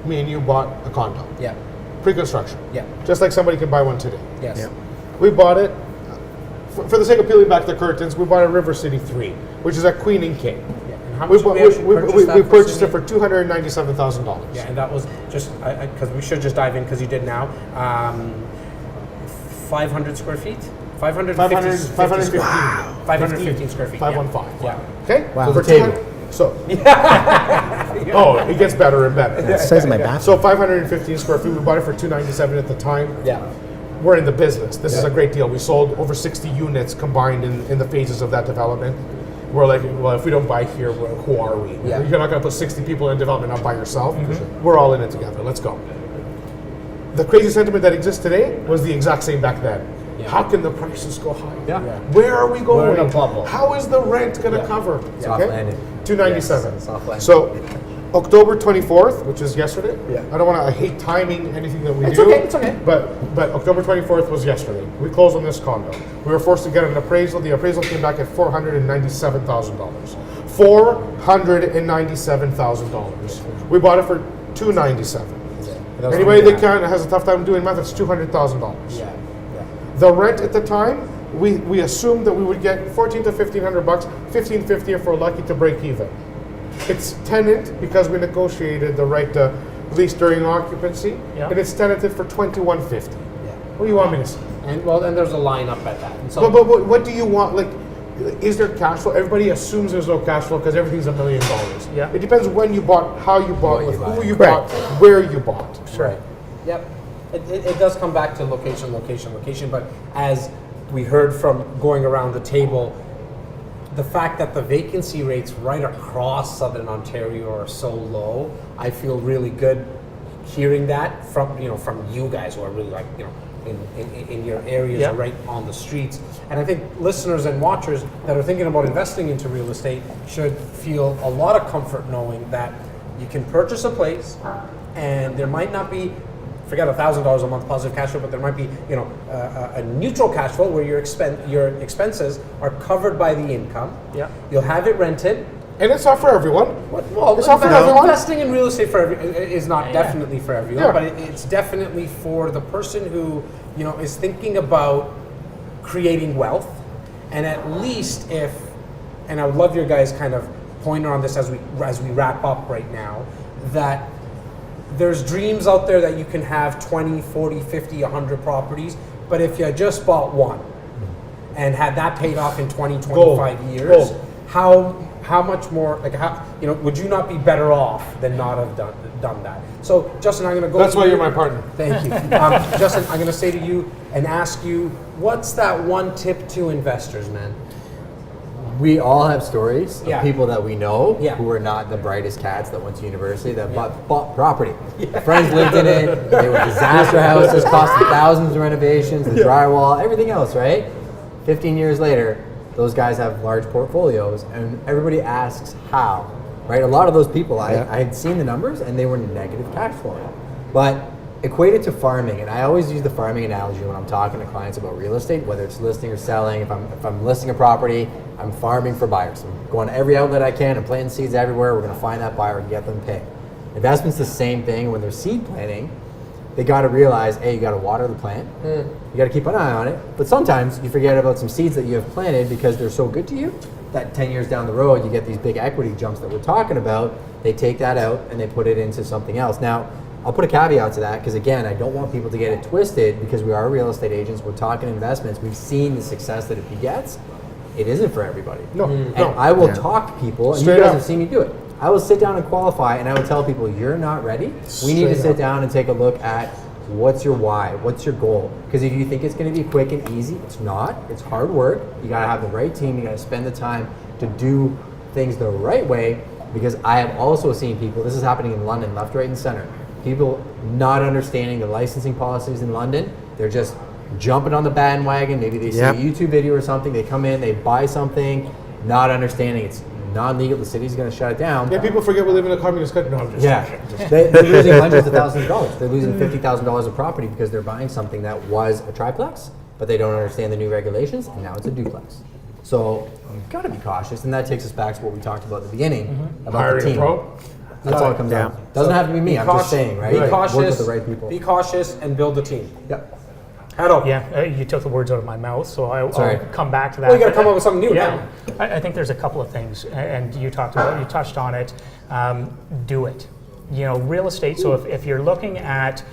me and you bought a condo, Yeah. pre-construction. Yeah. Just like somebody can buy one today. Yes. Yeah. We bought it. For the sake of peeling back the curtains, we bought a River City 3, which is at Queen and King. Yeah. And how much did we actually purchase that we for, purchased it Simeon? for $297,000. Yeah, and that was just because we should just dive in because you did now. 500 square feet. 515 515 square feet. 515. Yeah. Okay. Wow. For The table. 200 So. Oh, it gets better and better. It says in my bathroom. So 515 square feet. We bought it for $297 at the time. Yeah. We're in the business. This is a great deal. We sold over 60 units combined in the phases of that development. We're like, well, if we don't buy here, who are we? Yeah. You're not going to put 60 people in development out by yourself. We're all in it together. Let's go. The crazy sentiment that exists today was the exact same back then. Yeah. How can the prices go high? Yeah. Where are we going? We're in a bubble. How is the rent going to cover? Soft landing. $297. Yes, soft landing. So October 24th, which is yesterday. Yeah. I hate timing anything that we It's do. okay, it's okay. But October 24th was yesterday. We closed on this condo. We were forced to get an appraisal. The appraisal came back at $497,000. $497,000. We bought it for $297. Anybody that has a tough time doing math, it's $200,000. Yeah. The rent at the time, we assumed that we would get $1,400 to $1,500, $1,550 if we're lucky to break even. It's tenant because we negotiated the right to lease during occupancy, Yeah. and it's tenanted for $2,150. What do you want me to say? And there's a lineup at that. And so But what do you want? Like, is there cash flow? Everybody assumes there's no cash flow because everything's $1 million. Yeah. It depends when you bought, how you bought, What with you who buy. you Right. bought, where you bought. Right. Yep. It does come back to location. But as we heard from going around the table, the fact that the vacancy rates right across Southern Ontario are so low, I feel really good hearing that from you guys who are really in your areas Yeah. right on the streets. And I think listeners and watchers that are thinking about investing into real estate should feel a lot of comfort knowing that you can purchase a place and there might not be, forget $1,000 a month positive cash flow, but there might be a neutral cash flow where your expenses are covered by the income. Yeah. You'll have it rented. And it's not for everyone. Well, It's not for everyone. investing in real estate is not definitely for everyone, Yeah. but it's definitely for the person who is thinking about creating wealth. And at least and I would love your guys' kind of pointer on this as we wrap up right now, that there's dreams out there that you can have 20, 40, 50, 100 properties, but if you just bought one and had that paid off in 20, 25 years, how much more, would you not be better off than not have done that? So, Justin, I'm going to go. That's why you're my partner. Thank you. Justin, I'm going to say to you and ask you, what's that one tip to investors, man? We all have stories Yeah. of people that we know Yeah. who were not the brightest cats that went to university that bought property. Friends lived in it. They were disaster houses, costing thousands of renovations, the drywall, everything else, right? 15 years later, those guys have large portfolios, and everybody asks how, right? A lot of those people, I had seen the numbers, and they were negative cash flow. But equated to farming, and I always use the farming analogy when I'm talking to clients about real estate, whether it's listing or selling. If I'm listing a property, I'm farming for buyers. I'm going to every outlet I can and planting seeds everywhere. We're going to find that buyer and get them paid. Investment's the same thing when they're seed planting. They got to realize, A, you got to water the plant. You got to keep an eye on it. But sometimes you forget about some seeds that you have planted because they're so good to you that 10 years down the road, you get these big equity jumps that we're talking about. They take that out and they put it into something else. Now, I'll put a caveat to that because, again, I don't want people to get it twisted because we are real estate agents. We're talking investments. We've seen the success that it begets. It isn't for everybody. No, And no. I will talk people, and Straight you guys up. have seen me do it. I will sit down and qualify, and I will tell people, you're not ready. We need to Straight sit up. down and take a look at what's your why, what's your goal. Because if you think it's going to be quick and easy, it's not. It's hard work. You got to have the right team. You got to spend the time to do things the right way. Because I have also seen people, this is happening in London, left, right, and center. People not understanding the licensing policies in London. They're just jumping on the bandwagon. Maybe they see Yep. a YouTube video or something. They come in, they buy something, not understanding it's non-legal. The city's going to shut it down. Yeah, people forget we live in a communist country. No, I'm just Yeah, they're losing hundreds of thousands of dollars. They're losing $50,000 of property because they're buying something that was a triplex, but they don't understand the new regulations, and now it's a duplex. So you've got to be cautious, and that takes us back to what we talked about at the beginning about Hiring the a team. pro. That's all it comes down to. Doesn't have to be me. I'm just saying, right? Be Work cautious. with the right people. Be cautious and build a team. Yep. Heddle. Yeah, you took the words out of my mouth, so Sorry. I'll come back to that. Well, you got to come up with something new Yeah, now. I think there's a couple of things, and you touched on it. Do it. You know, real estate. So if you're looking at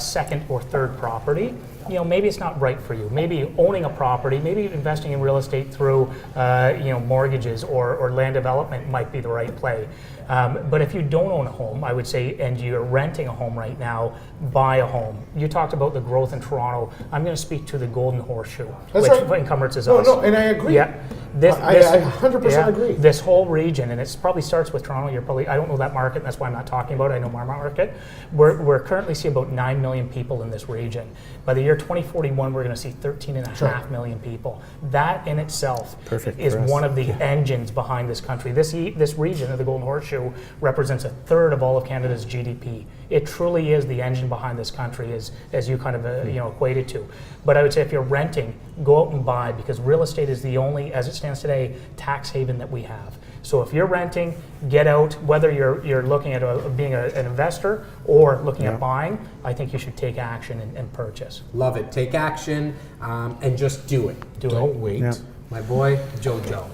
second or third property, you know, maybe it's not right for you. Maybe owning a property, maybe investing in real estate through mortgages or land development might be the right play. But if you don't own a home, I would say, and you're renting a home right now, buy a home. You talked about the growth in Toronto. I'm going to speak to the Golden Horseshoe, That's which right. encumbrances No, us. no, and I agree. Yeah. I 100% agree. This whole region, and it probably starts with Toronto. I don't know that market, and that's why I'm not talking about it. I know my market. We're currently seeing about 9 million people in this region. By the year 2041, we're going to see 13.5 million people. That in itself is one of the engines behind this country. This region of the Golden Horseshoe represents a third of all of Canada's GDP. It truly is the engine behind this country, as you kind of equated to. But I would say if you're renting, go out and buy, because real estate is the only, as it stands today, tax haven that we have. So if you're renting, get out. Whether you're looking at being an investor or looking at buying, I think you should take action and purchase. Love it. Take action and just do it. Don't wait. Yeah. My boy, Jojo.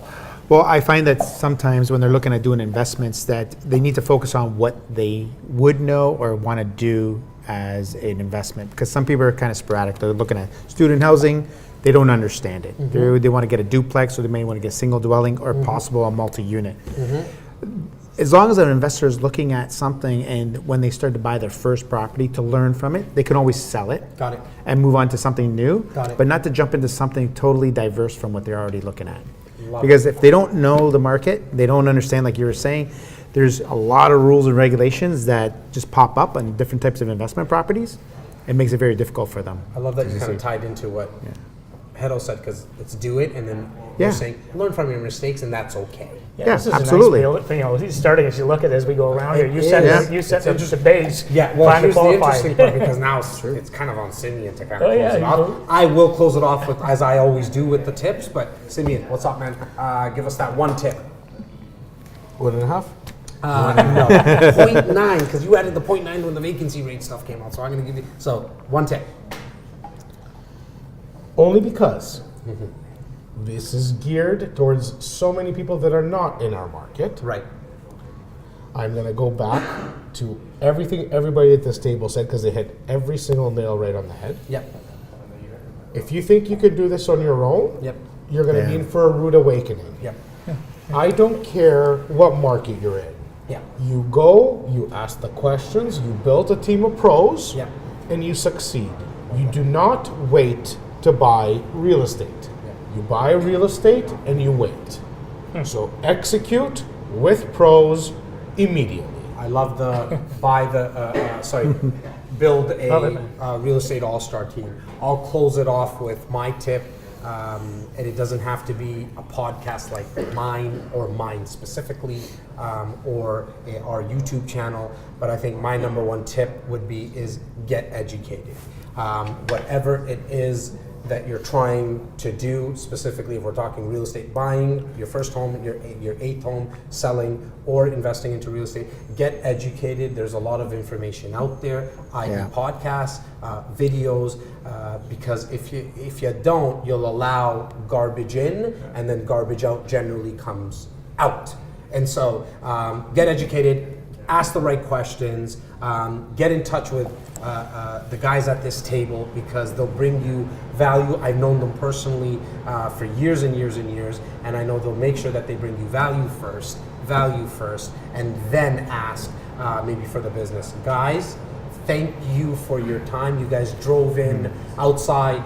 Well, I find that sometimes when they're looking at doing investments, that they need to focus on what they would know or want to do as an investment. Because some people are kind of sporadic. They're looking at student housing. They don't understand it. They want to get a duplex, or they may want to get single dwelling, or possible a multi-unit. As long as an investor is looking at something, and when they start to buy their first property, to learn from it, they can always sell it. Got it. And move on to something new. Got it. But not to jump into something totally diverse from what they're already looking at. Love Because if they don't know the market, they don't understand, like you were saying, there's a lot of rules and regulations that just pop up on different types of investment properties. It makes it very difficult for them. I love that you kind of tied into what Heddle said, because it's do it, and then you're Yeah. saying learn from your mistakes, and that's okay. Yeah, this is absolutely. A nice build. Starting as you look at it as we go around here, you set the base. Yeah, well, plan to here's the qualify. interesting part, because now it's kind of on Simeon to kind of Oh, close yeah, it you off. will. I will close it off with, as I always do, with the tips. But Simeon, what's up, man? Give us that one tip. 1.5. No, 0.9, because you added the 0.9 when the vacancy rate stuff came out. So I'm going to give you one tip. Only because this is geared towards so many people that are not in our market. Right. I'm going to go back to everything everybody at this table said, because they hit every single nail right on the head. Yep. If you think you could do this on your own, Yep. you're going to be in for a rude awakening. Yep. I don't care what market you're in. Yep. You go, you ask the questions, you build a team of pros, Yep. and you succeed. You do not wait to buy real estate. You buy real estate and you wait. So execute with pros immediately. I love the build a real estate all-star team. I'll close it off with my tip, and it doesn't have to be a podcast like mine or mine specifically, or our YouTube channel. But I think my number one tip would be is get educated. Whatever it is that you're trying to do, specifically if we're talking real estate, buying your first home, your eighth home, selling, or investing into real estate, get educated. There's a lot of information out there, i.e. podcasts, videos, because if you don't, you'll allow garbage in, and then garbage out generally comes out. And so get educated, ask the right questions, get in touch with the guys at this table, because they'll bring you value. I've known them personally for years and years and years, and I know they'll make sure that they bring you value first, and then ask maybe for the business. Guys, thank you for your time. You guys drove in outside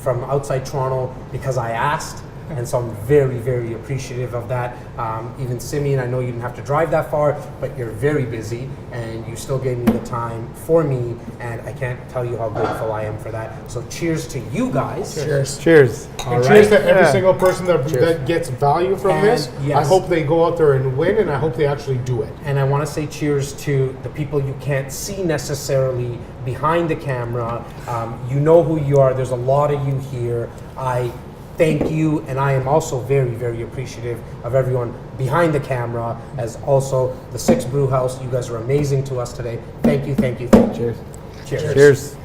from outside Toronto because I asked. And so I'm very, very appreciative of that. Even Simeon, I know you didn't have to drive that far, but you're very busy, and you still gave me the time for me, and I can't tell you how grateful I am for that. So cheers to you guys. Cheers. And cheers to every single person that gets value from this. Yes. I hope they go out there and win, and I hope they actually do it. And I want to say cheers to the people you can't see necessarily behind the camera. You know who you are. There's a lot of you here. I thank you, and I am also very, very appreciative of everyone behind the camera, as also the Six Brewhouse. You guys are amazing to us today. Thank you, thank you, thank you. Cheers. Cheers. Cheers.